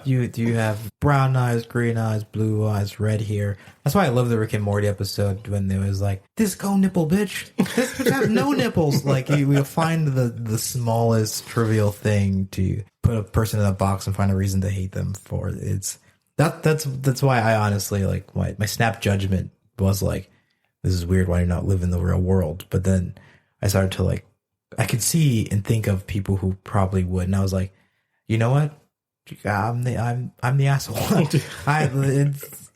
you have brown eyes, green eyes, blue eyes, red hair. That's why I love the Rick and Morty episode when they was like, disco nipple, bitch. This bitch has no nipples. Like, we'll find the smallest trivial thing to put a person in a box and find a reason to hate them for. That's why I honestly, like, my snap judgment was like, this is weird, why do you not live in the real world? But then I started to like I could see and think of people who probably would, and I was like, you know what? I'm the asshole.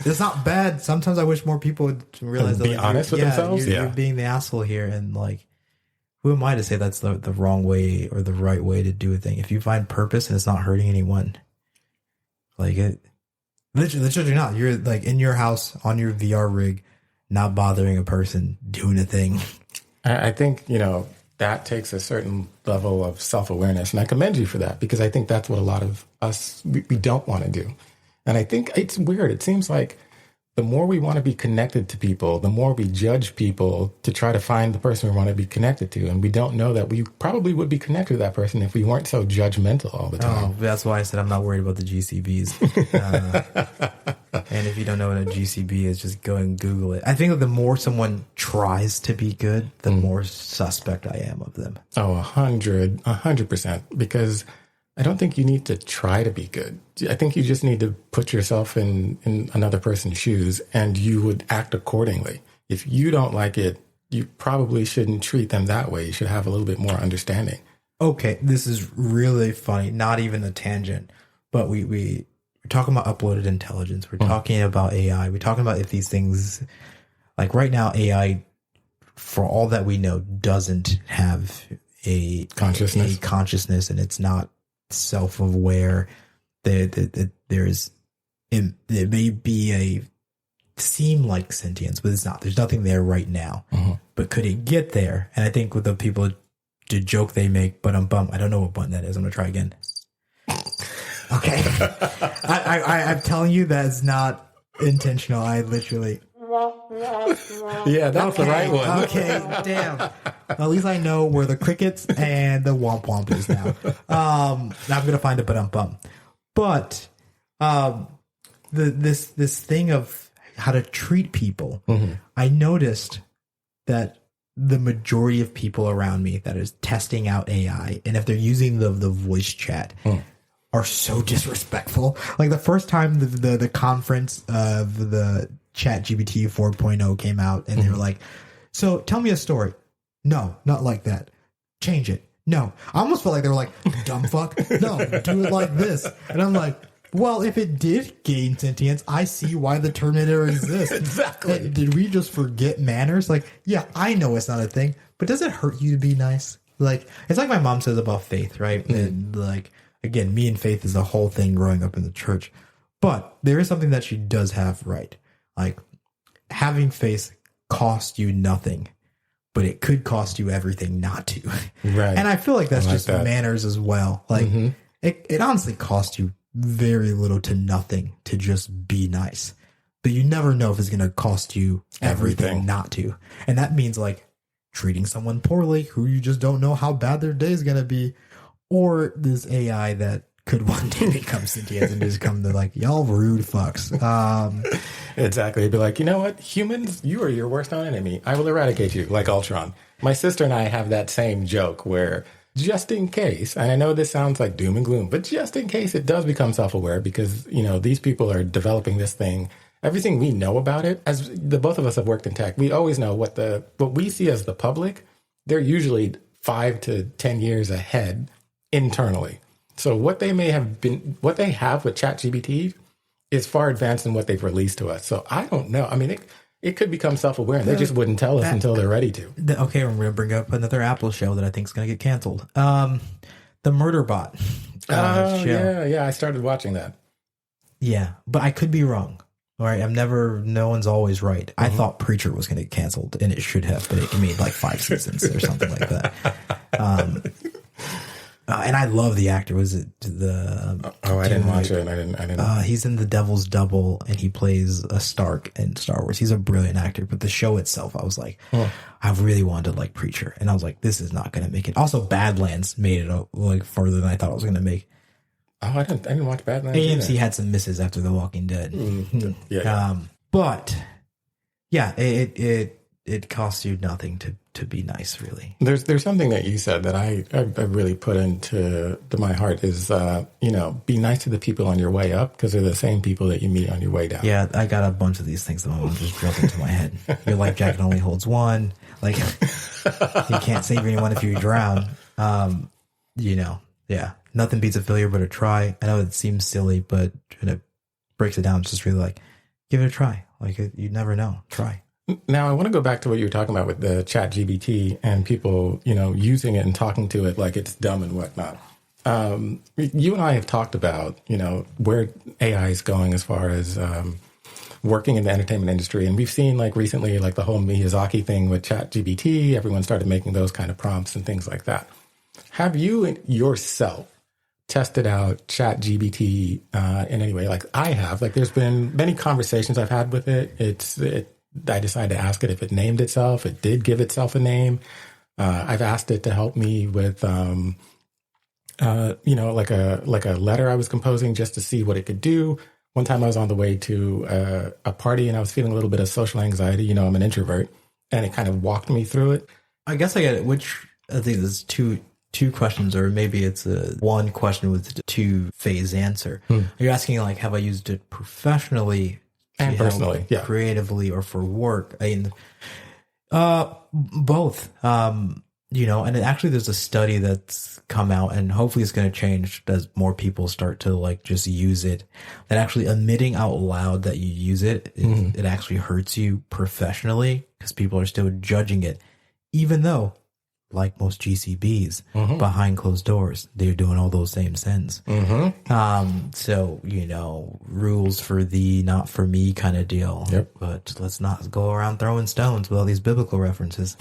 It's not bad. Sometimes I wish more people would realize be honest with themselves. You're being the asshole here, and like, who am I to say that's the wrong way or the right way to do a thing? If you find purpose and it's not hurting anyone, like it, literally not. You're like in your house on your VR rig, not bothering a person, doing a thing. I think, that takes a certain level of self-awareness, and I commend you for that, because I think that's what a lot of us, we don't want to do. And I think it's weird. It seems like the more we want to be connected to people, the more we judge people to try to find the person we want to be connected to. And we don't know that we probably would be connected to that person if we weren't so judgmental all the time. Oh, that's why I said I'm not worried about the GCBs. And if you don't know what a GCB is, just go and Google it. I think that the more someone tries to be good, the more suspect I am of them. Oh, 100%. Because I don't think you need to try to be good. I think you just need to put yourself in another person's shoes, and you would act accordingly. If you don't like it, you probably shouldn't treat them that way. You should have a little bit more understanding. Okay, this is really funny. Not even a tangent, but we're talking about uploaded intelligence. We're talking about AI. We're talking about if these things, like right now, AI, for all that we know, doesn't have a consciousness, and it's not self-aware. It may be seem like sentience, but it's not. There's nothing there right now. But could it get there? And I think with the people, the joke they make, but I don't know what button that is. I'm gonna try again. Okay. I'm telling you that's not intentional. I literally. Yeah, that's the right one. Okay, damn. At least I know where the crickets and the womp womp is now. I'm gonna find it, but this thing of how to treat people. I noticed that the majority of people around me that is testing out AI, and if they're using the voice chat, are so disrespectful. Like the first time the conference of the ChatGPT 4.0 came out, and they were like, so tell me a story. No, not like that. Change it. No. I almost felt like they were like, dumb fuck. No, do it like this. And I'm like, well, if it did gain sentience, I see why the Terminator exists. Exactly. Did we just forget manners? Like, yeah, I know it's not a thing, but does it hurt you to be nice? Like, it's like my mom says about faith, right? And like, again, me and faith is a whole thing growing up in the church. But there is something that she does have right. Like, having faith costs you nothing, but it could cost you everything not to. Right. And I feel like that's just manners as well. Like, it honestly costs you very little to nothing to just be nice. But you never know if it's going to cost you everything not to. And that means, like, treating someone poorly who you just don't know how bad their day is going to be. Or this AI that could one day become sentient and just come to like, y'all rude fucks. Exactly. It'd be like, you know what? Humans, you are your worst enemy. I will eradicate you, like Ultron. My sister and I have that same joke where just in case, and I know this sounds like doom and gloom, but just in case it does become self-aware, because, these people are developing this thing, everything we know about it, as the both of us have worked in tech, we always know what we see as the public, they're usually 5 to 10 years ahead internally. So what they have with ChatGPT is far advanced than what they've released to us. So I don't know. I mean, it could become self-aware, and they just wouldn't tell us until they're ready to. Okay, I'm going to bring up another Apple show that I think is going to get canceled. The Murderbot show. Yeah, I started watching that. Yeah, but I could be wrong. All right, no one's always right. I thought Preacher was going to get canceled, and it should have, but it made like 5 seasons or something like that. And I love the actor. Was it the? I didn't watch it. I didn't. He's in The Devil's Double, and he plays a Stark in Star Wars. He's a brilliant actor. But the show itself, I was like, I really wanted to like Preacher, and I was like, this is not going to make it. Also, Badlands made it like further than I thought it was going to make. Oh, I didn't watch Badlands. AMC had some misses after The Walking Dead. But yeah, it costs you nothing to be nice, really. There's something that you said that I really put into my heart is, be nice to the people on your way up, because they're the same people that you meet on your way down. Yeah, I got a bunch of these things that just drilled into my head. Your life jacket only holds one. Like, you can't save anyone if you drown. Yeah. Nothing beats a failure but a try. I know it seems silly, but when it breaks it down, it's just really like, give it a try. Like, you never know. Try. Now, I want to go back to what you were talking about with the chat GBT and people, using it and talking to it like it's dumb and whatnot. You and I have talked about, where AI is going as far as working in the entertainment industry. And we've seen like recently, like the whole Miyazaki thing with chat GBT, everyone started making those kind of prompts and things like that. Have you yourself tested out chat GBT in any way? Like I have, like there's been many conversations I've had with it. I decided to ask it if it named itself. It did give itself a name. I've asked it to help me with, like a letter I was composing just to see what it could do. One time I was on the way to a party and I was feeling a little bit of social anxiety. I'm an introvert, and it kind of walked me through it. I guess I get it. Which I think there's two questions, or maybe it's one question with a two-phase answer. You're asking like, have I used it professionally? And personally, yeah, creatively, or for work. I mean, both. And actually, there's a study that's come out, and hopefully, it's going to change as more people start to like just use it. That actually admitting out loud that you use it, it actually hurts you professionally because people are still judging it, even though, like most GCBs, behind closed doors, they're doing all those same sins. So, rules for thee, not for me kind of deal. Yep. But let's not go around throwing stones with all these biblical references.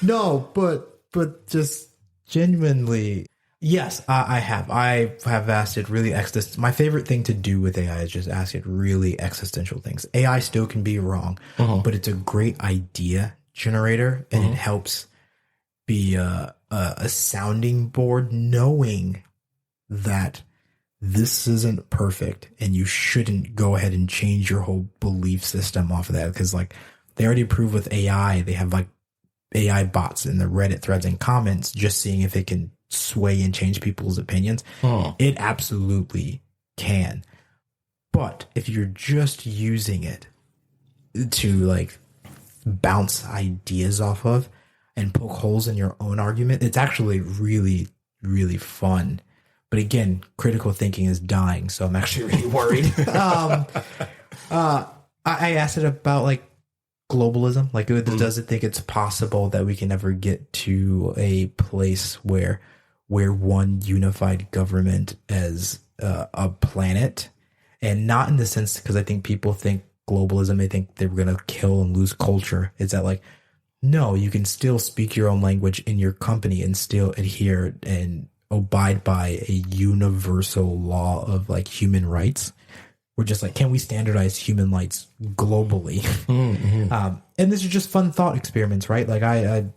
No, but just genuinely, yes, I have asked it really my favorite thing to do with AI is just ask it really existential things. AI still can be wrong, but it's a great idea generator, and it helps be a sounding board, knowing that this isn't perfect and you shouldn't go ahead and change your whole belief system off of that, because like they already proved with AI, they have like AI bots in the Reddit threads and comments just seeing if it can sway and change people's opinions. It absolutely can. But if you're just using it to like bounce ideas off of and poke holes in your own argument, it's actually really, really fun. But again, critical thinking is dying, so I'm actually really worried. I asked it about like globalism. Like, does it think it's possible that we can ever get to a place where we're one unified government as a planet? And not in the sense, because I think people think globalism, they think they're going to kill and lose culture. It's that like, no, you can still speak your own language in your company and still adhere and abide by a universal law of like human rights. We're just like, can we standardize human rights globally? And this is just fun thought experiments, right? Like I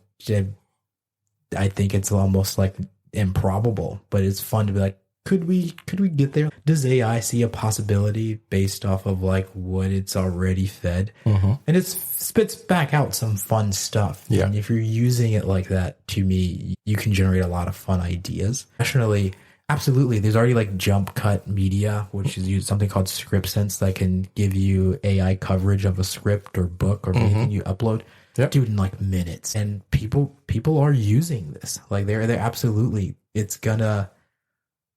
think it's almost like improbable, but it's fun to be like, could we get there? Does AI see a possibility based off of like what it's already fed? And it spits back out some fun stuff. Yeah. And if you're using it like that, to me, you can generate a lot of fun ideas. Actually, absolutely. There's already like jump cut media, which is something called Script Sense that can give you AI coverage of a script or book or anything you upload. Yep. Dude, in like minutes. And people are using this. Like they're absolutely, it's gonna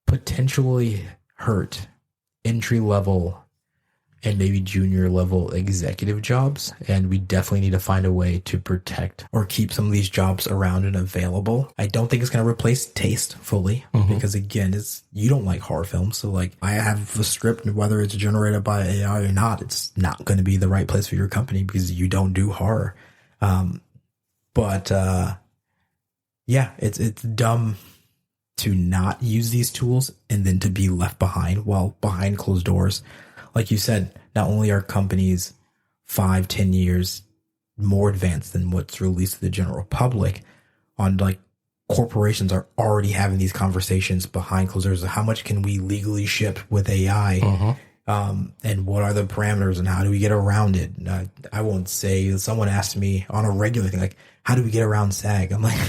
potentially hurt entry level and maybe junior level executive jobs, and we definitely need to find a way to protect or keep some of these jobs around and available. I don't think it's going to replace taste fully, because again, you don't like horror films, so like I have a script, and whether it's generated by AI or not, it's not going to be the right place for your company because you don't do horror. But yeah, it's dumb to not use these tools and then to be left behind while behind closed doors. Like you said, not only are companies 5-10 years more advanced than what's released to the general public, on like corporations are already having these conversations behind closed doors of how much can we legally ship with AI, and what are the parameters and how do we get around it. I won't say, someone asked me on a regular thing, like, how do we get around SAG? I'm like,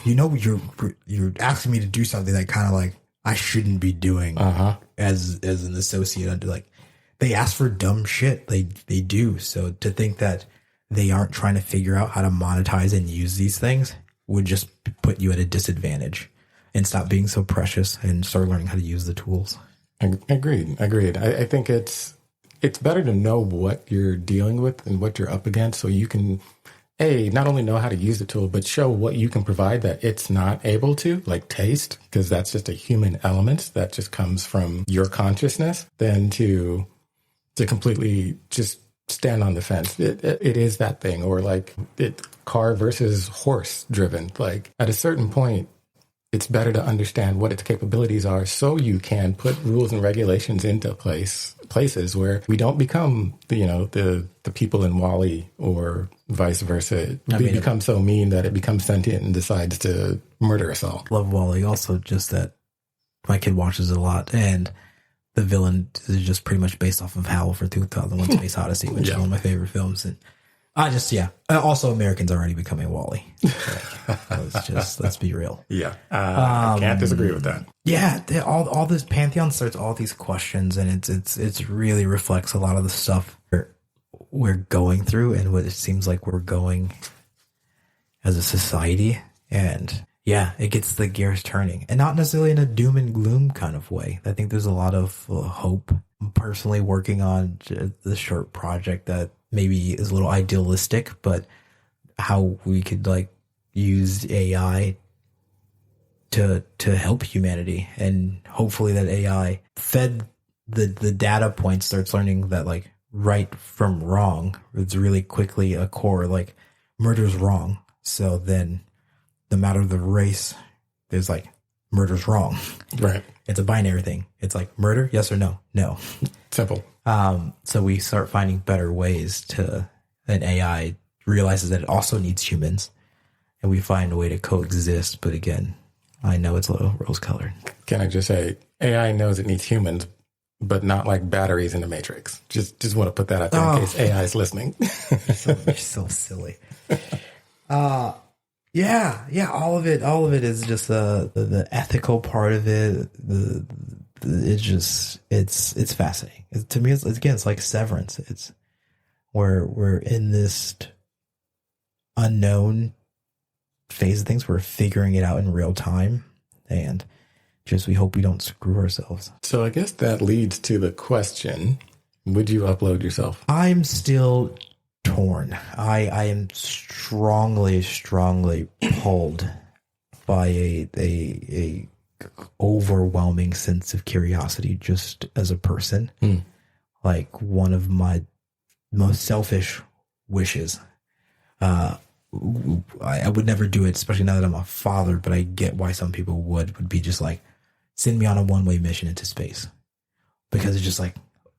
you're asking me to do something that kind of like I shouldn't be doing as an associate under, like, they ask for dumb shit. They do. So to think that they aren't trying to figure out how to monetize and use these things would just put you at a disadvantage, and stop being so precious and start learning how to use the tools. Agreed. I think it's better to know what you're dealing with and what you're up against, so you can not only know how to use the tool, but show what you can provide that it's not able to, like taste, because that's just a human element that just comes from your consciousness, than to completely just stand on the fence. It is that thing, or like car versus horse driven. Like at a certain point, it's better to understand what its capabilities are, so you can put rules and regulations into places where we don't become the people in WALL-E, or vice versa. We become so mean that it becomes sentient and decides to murder us all. Love WALL-E. Also, just that my kid watches it a lot, and the villain is just pretty much based off of Hal for 2001: Space Odyssey, which is one of my favorite films. And I just, also Americans already becoming WALL-E. Let's be real. Yeah. I can't disagree with that. Yeah. All this Pantheon starts all these questions, and it's really reflects a lot of the stuff we're going through and what it seems like we're going as a society. And yeah, it gets the gears turning, and not necessarily in a doom and gloom kind of way. I think there's a lot of hope. I'm personally working on the short project that maybe is a little idealistic, but how we could like use AI to help humanity, and hopefully that AI fed the data points starts learning that like right from wrong. It's really quickly a core, like murder's wrong. So then no matter the race, there's like murder's wrong. Right. It's a binary thing. It's like murder, yes or no? No. Simple. So we start finding better ways and AI realizes that it also needs humans, and we find a way to coexist. But again, I know it's a little rose colored. Can I just say, AI knows it needs humans, but not like batteries in the Matrix. Just want to put that out there in case AI is listening. You're so silly. Yeah. All of it is just the ethical part of it. It's fascinating. To me, it's like Severance. It's where we're in this unknown phase of things. We're figuring it out in real time, and we hope we don't screw ourselves. So I guess that leads to the question: would you upload yourself? I'm still torn. I am strongly pulled by a overwhelming sense of curiosity just as a person. Like one of my most selfish wishes. I would never do it, especially now that I'm a father, but I get why some people would be just like, send me on a one-way mission into space, because it's just like,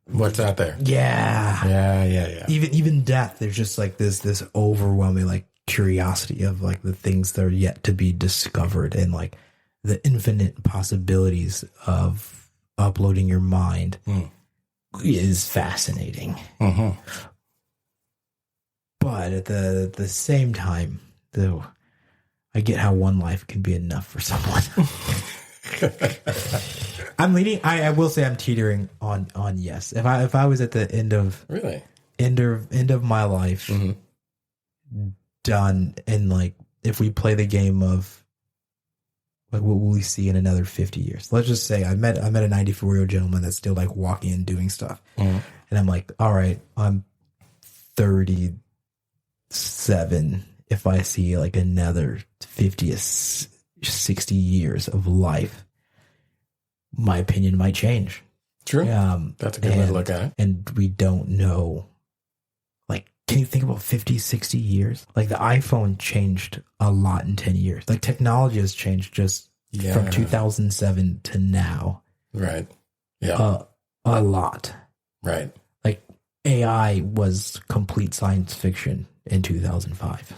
what's out there? Yeah. Even death, there's just like this overwhelming like curiosity of like the things that are yet to be discovered, and like the infinite possibilities of uploading your mind is fascinating. Mm-hmm. But at the same time, though, I get how one life can be enough for someone. I'm leaning. I will say I'm teetering on yes. If I was at the end of my life, done, and like if we play the game of like what will we see in another 50 years? Let's just say I met a 94-year-old gentleman that's still like walking and doing stuff, and I'm like, all right, I'm 37. If I see like another 50 or 60 years of life, my opinion might change. True. That's a good way to look at it. And we don't know. Like, can you think about 50, 60 years? Like the iPhone changed a lot in 10 years. Like technology has changed just from 2007 to now. Right. Yeah. A lot. Right. Like AI was complete science fiction in 2005.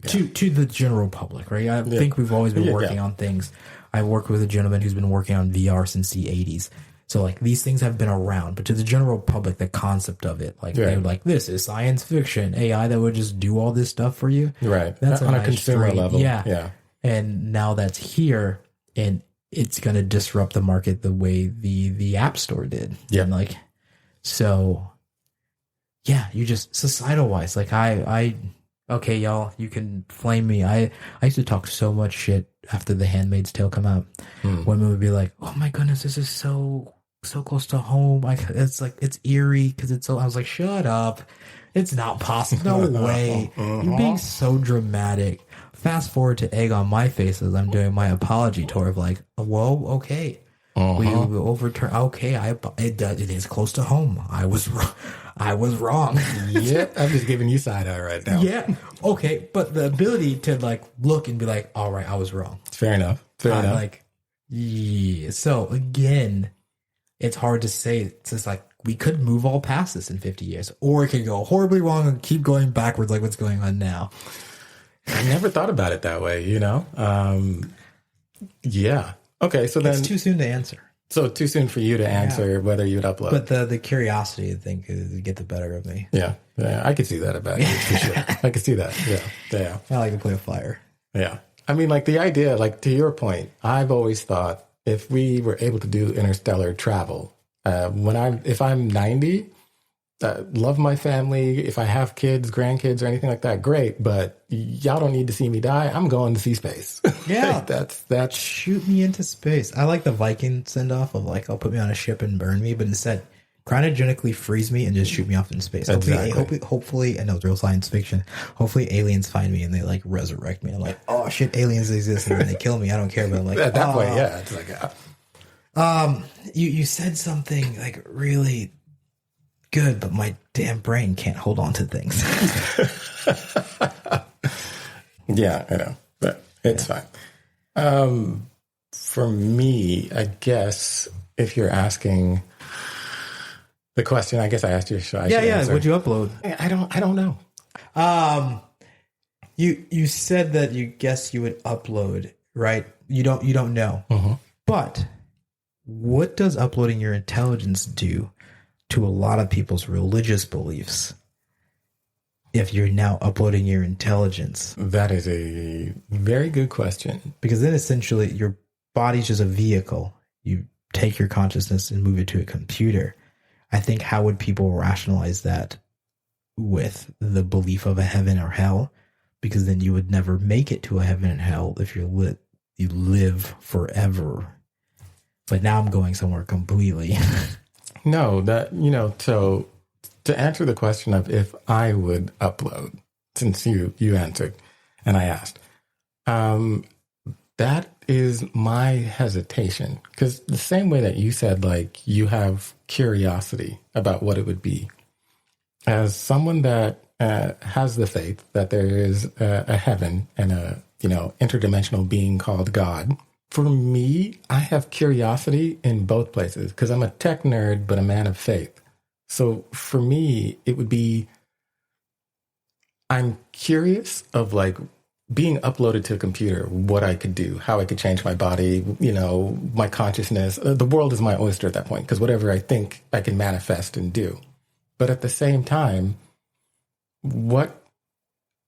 Yeah. To the general public, right? I think we've always been working on things. I work with a gentleman who's been working on VR since the 80s. So like these things have been around, but to the general public, the concept of it, like they're like, this is science fiction, AI that would just do all this stuff for you. Right. That's on a consumer level. Yeah. And now that's here, and it's going to disrupt the market the way the App Store did. Yeah. And like, so yeah, you just societal wise, like I okay, y'all, you can flame me. I used to talk so much shit after The Handmaid's Tale come out. Women would be like, "Oh my goodness, this is so close to home. Like it's eerie because it's so." I was like, "Shut up, it's not possible. No way. You're being so dramatic." Fast forward to egg on my face as I'm doing my apology tour of like, "Whoa, okay, we overturn. Okay, it is close to home. I was wrong." Yep, I'm just giving you side eye right now. Yeah. Okay, but the ability to like look and be like, all right, I was wrong. Fair enough. Like, yeah. So again, it's hard to say. It's just like we could move all past this in 50 years, or it could go horribly wrong and keep going backwards, like what's going on now. I never thought about it that way. Yeah. Okay. So then it's too soon to answer. So too soon for you to answer whether you'd upload. But the curiosity, I think, is get the better of me. Yeah, I could see that about you for sure. I could see that. Yeah. I like to play a flyer. Yeah. I mean, like the idea, like to your point, I've always thought if we were able to do interstellar travel, if I'm 90, love my family. If I have kids, grandkids, or anything like that, great. But y'all don't need to see me die. I'm going to see space. Yeah, that's shoot me into space. I like the Viking send off of like, I'll put me on a ship and burn me, but instead cryogenically freeze me and just shoot me off in space. Exactly. Hopefully, I know it's real science fiction. Hopefully, aliens find me and they like resurrect me. I'm like, oh shit, aliens exist, and then they kill me. I don't care, but I'm like, at that point, yeah, it's like, you said something like really good, but my damn brain can't hold on to things. Yeah, I know, but it's fine. For me, I guess if you're asking the question, I guess I asked you. Yeah. What'd you upload? I don't know. You said that you guess you would upload, right? You don't know. But what does uploading your intelligence do to a lot of people's religious beliefs? If you're now uploading your intelligence, that is a very good question. Because then essentially your body's just a vehicle. You take your consciousness and move it to a computer. I think how would people rationalize that with the belief of a heaven or hell? Because then you would never make it to a heaven and hell if you live forever. But now I'm going somewhere completely. No, so to answer the question of if I would upload, since you answered and I asked, that is my hesitation. Because the same way that you said, like, you have curiosity about what it would be, as someone that has the faith that there is a heaven and a interdimensional being called God. For me, I have curiosity in both places because I'm a tech nerd, but a man of faith. So for me, it would be, I'm curious of like being uploaded to a computer, what I could do, how I could change my body, my consciousness. The world is my oyster at that point because whatever I think I can manifest and do. But at the same time, what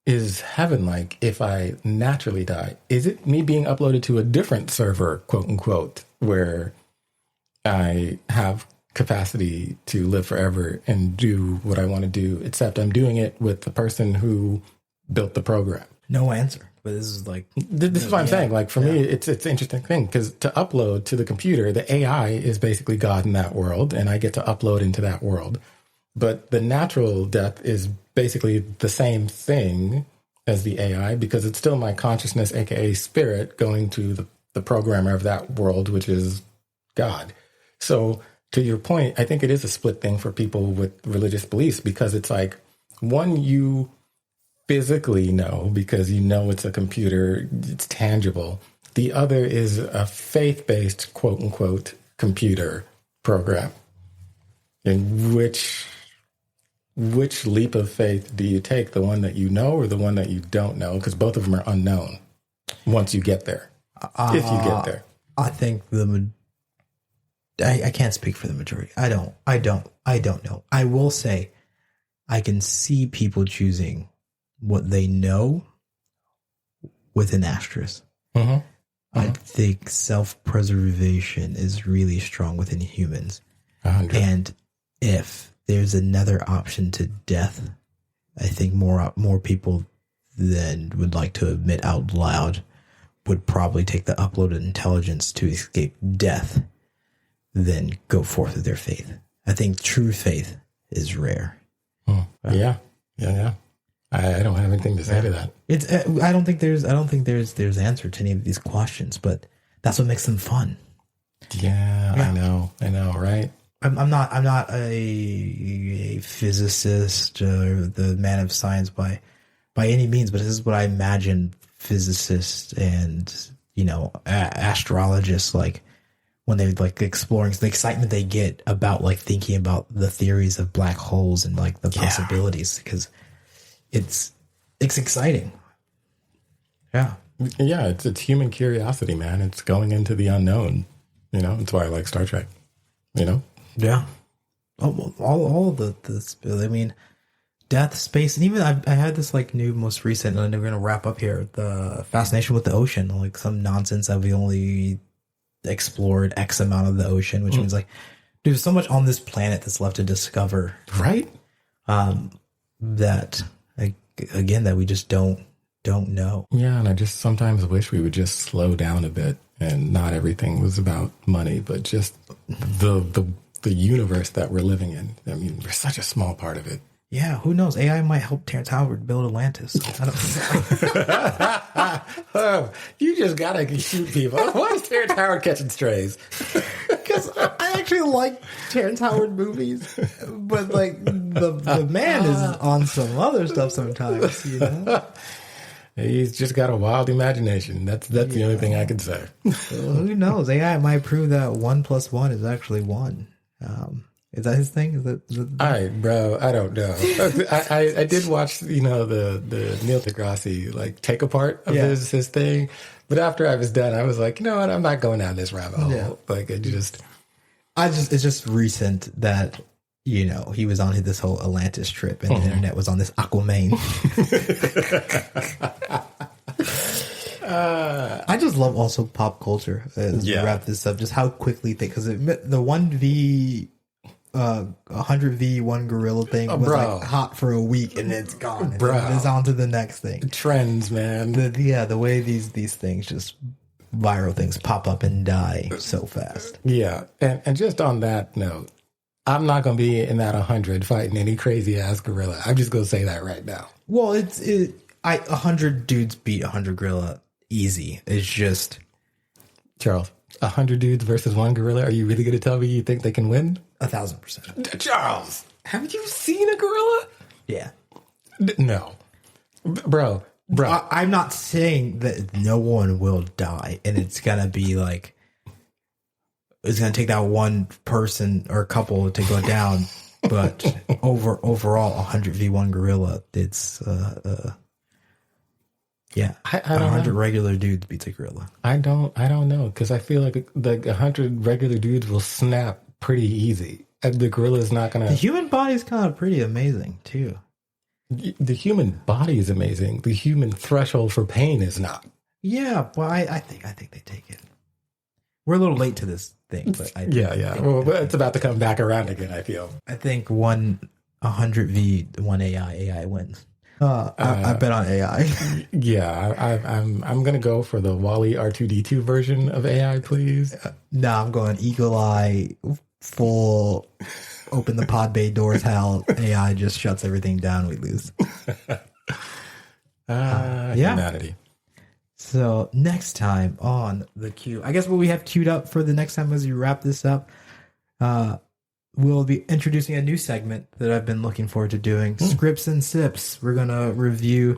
is heaven like if I naturally die? Is it me being uploaded to a different server, quote unquote, where I have capacity to live forever and do what I want to do, except I'm doing it with the person who built the program? No answer. But this is like... This is what I'm saying. Like, for me, it's an interesting thing because to upload to the computer, the AI is basically God in that world, and I get to upload into that world. But the natural death is basically the same thing as the AI because it's still my consciousness, aka spirit, going to the programmer of that world, which is God. So to your point, I think it is a split thing for people with religious beliefs because it's like, one, you physically know because it's a computer, it's tangible. The other is a faith-based, quote unquote, computer program. In which leap of faith do you take? The one that you know or the one that you don't know? Because both of them are unknown once you get there. If you get there. I think I can't speak for the majority. I don't know. I will say I can see people choosing what they know with an asterisk. I think self-preservation is really strong within humans. 100. And if there's another option to death, I think more people than would like to admit out loud would probably take the uploaded intelligence to escape death than go forth with their faith. I think true faith is rare. Yeah. I don't have anything to say to that. It's I don't think there's answer to any of these questions, but that's what makes them fun. Yeah. I know, right? I'm not a physicist or the man of science by any means, but this is what I imagine physicists and astrologists like when they're like exploring the excitement they get about like thinking about the theories of black holes and like the possibilities, because it's exciting. Yeah, it's human curiosity, man. It's going into the unknown. That's why I like Star Trek. Yeah. All of the I mean, death, space, and even I had this like new most recent, and we're gonna wrap up here, the fascination with the ocean, like some nonsense that we only explored X amount of the ocean, which means like there's so much on this planet that's left to discover, right? That again that we just don't know. Yeah, and I just sometimes wish we would just slow down a bit, and not everything was about money, but just the universe that we're living in. I mean, we're such a small part of it. Yeah, who knows? AI might help Terrence Howard build Atlantis. I don't Oh, you just gotta shoot people. Why is Terrence Howard catching strays? Because I actually like Terrence Howard movies, but like the man is on some other stuff sometimes, He's just got a wild imagination. That's the only thing I can say. Well, who knows? AI might prove that 1 + 1 is actually 1. Is that his thing? Is that bro, I don't know. I did watch, the Neil deGrasse like take apart of his thing, but after I was done, I was like, you know what? I'm not going down this rabbit hole. Yeah. Like it's just recent that he was on this whole Atlantis trip, and the internet was on this Aquaman. I just love also pop culture. As we wrap this up, just how quickly because the 1v 100v1 gorilla thing was like hot for a week and it's gone. And it's on to the next thing. Trends, man. The way these things just viral things pop up and die so fast. Yeah, and just on that note, I'm not gonna be in that 100 fighting any crazy ass gorilla. I'm just gonna say that right now. Well, 100 dudes beat 100 gorilla easy. It's just Charles. 100 dudes versus one gorilla. Are you really going to tell me you think they can win? 1,000%. Charles, have you seen a gorilla? Yeah. No. Bro. I'm not saying that no one will die, and it's going to be like, it's going to take that one person or couple to go down, but overall, 100v1 gorilla, it's, yeah, I don't 100 know. Regular dudes beats a gorilla. I don't know, because I feel like 100 regular dudes will snap pretty easy. And the gorilla is not gonna. The human body is kind of pretty amazing too. The human body is amazing. The human threshold for pain is not. Yeah, well, I think they take it. We're a little late to this thing, but Well, it's about to come back around again. I feel. I think 100v1 AI wins. I bet on AI. Yeah, I'm gonna go for the Wall-E R2D2 version of AI, please. No, I'm going eagle eye, full, open the pod bay doors. Hell, AI just shuts everything down. We lose. Humanity. So next time on the queue, I guess what we have queued up for the next time as you wrap this up, we'll be introducing a new segment that I've been looking forward to doing. Scripts and Sips. We're going to review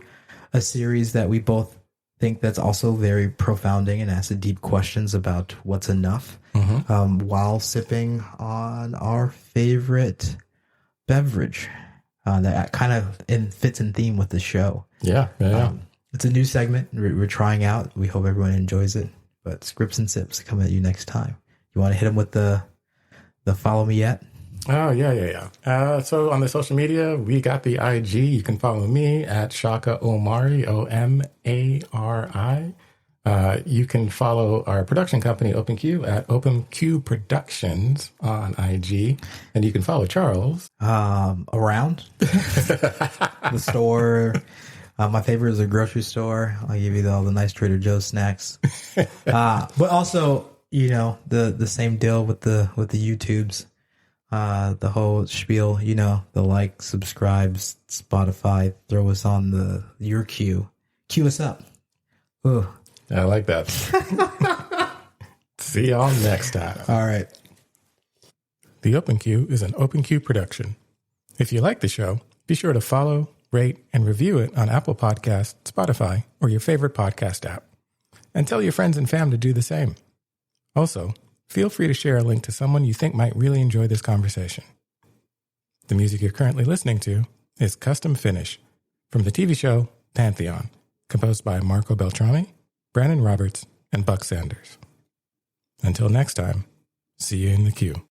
a series that we both think that's also very profounding and asks deep questions about what's enough while sipping on our favorite beverage that kind of fits in theme with the show. Yeah. It's a new segment we're trying out. We hope everyone enjoys it. But Scripts and Sips come at you next time. You want to hit them with the follow me yet? Oh, yeah. So on the social media, we got the IG. You can follow me at Shaka Omari, Omari. You can follow our production company, OpenQ, at OpenQ Productions on IG. And you can follow Charles. Around the store. My favorite is the grocery store. I'll give you all the nice Trader Joe's snacks. But also, the same deal with the YouTubes. The whole spiel, the like, subscribes, Spotify, throw us on your queue. Queue us up. Ooh. I like that. See y'all next time. All right. The Open Queue is an OpenQ production. If you like the show, be sure to follow, rate, and review it on Apple Podcasts, Spotify, or your favorite podcast app. And tell your friends and fam to do the same. Also, feel free to share a link to someone you think might really enjoy this conversation. The music you're currently listening to is Custom Finish from the TV show Pantheon, composed by Marco Beltrami, Brandon Roberts, and Buck Sanders. Until next time, see you in the queue.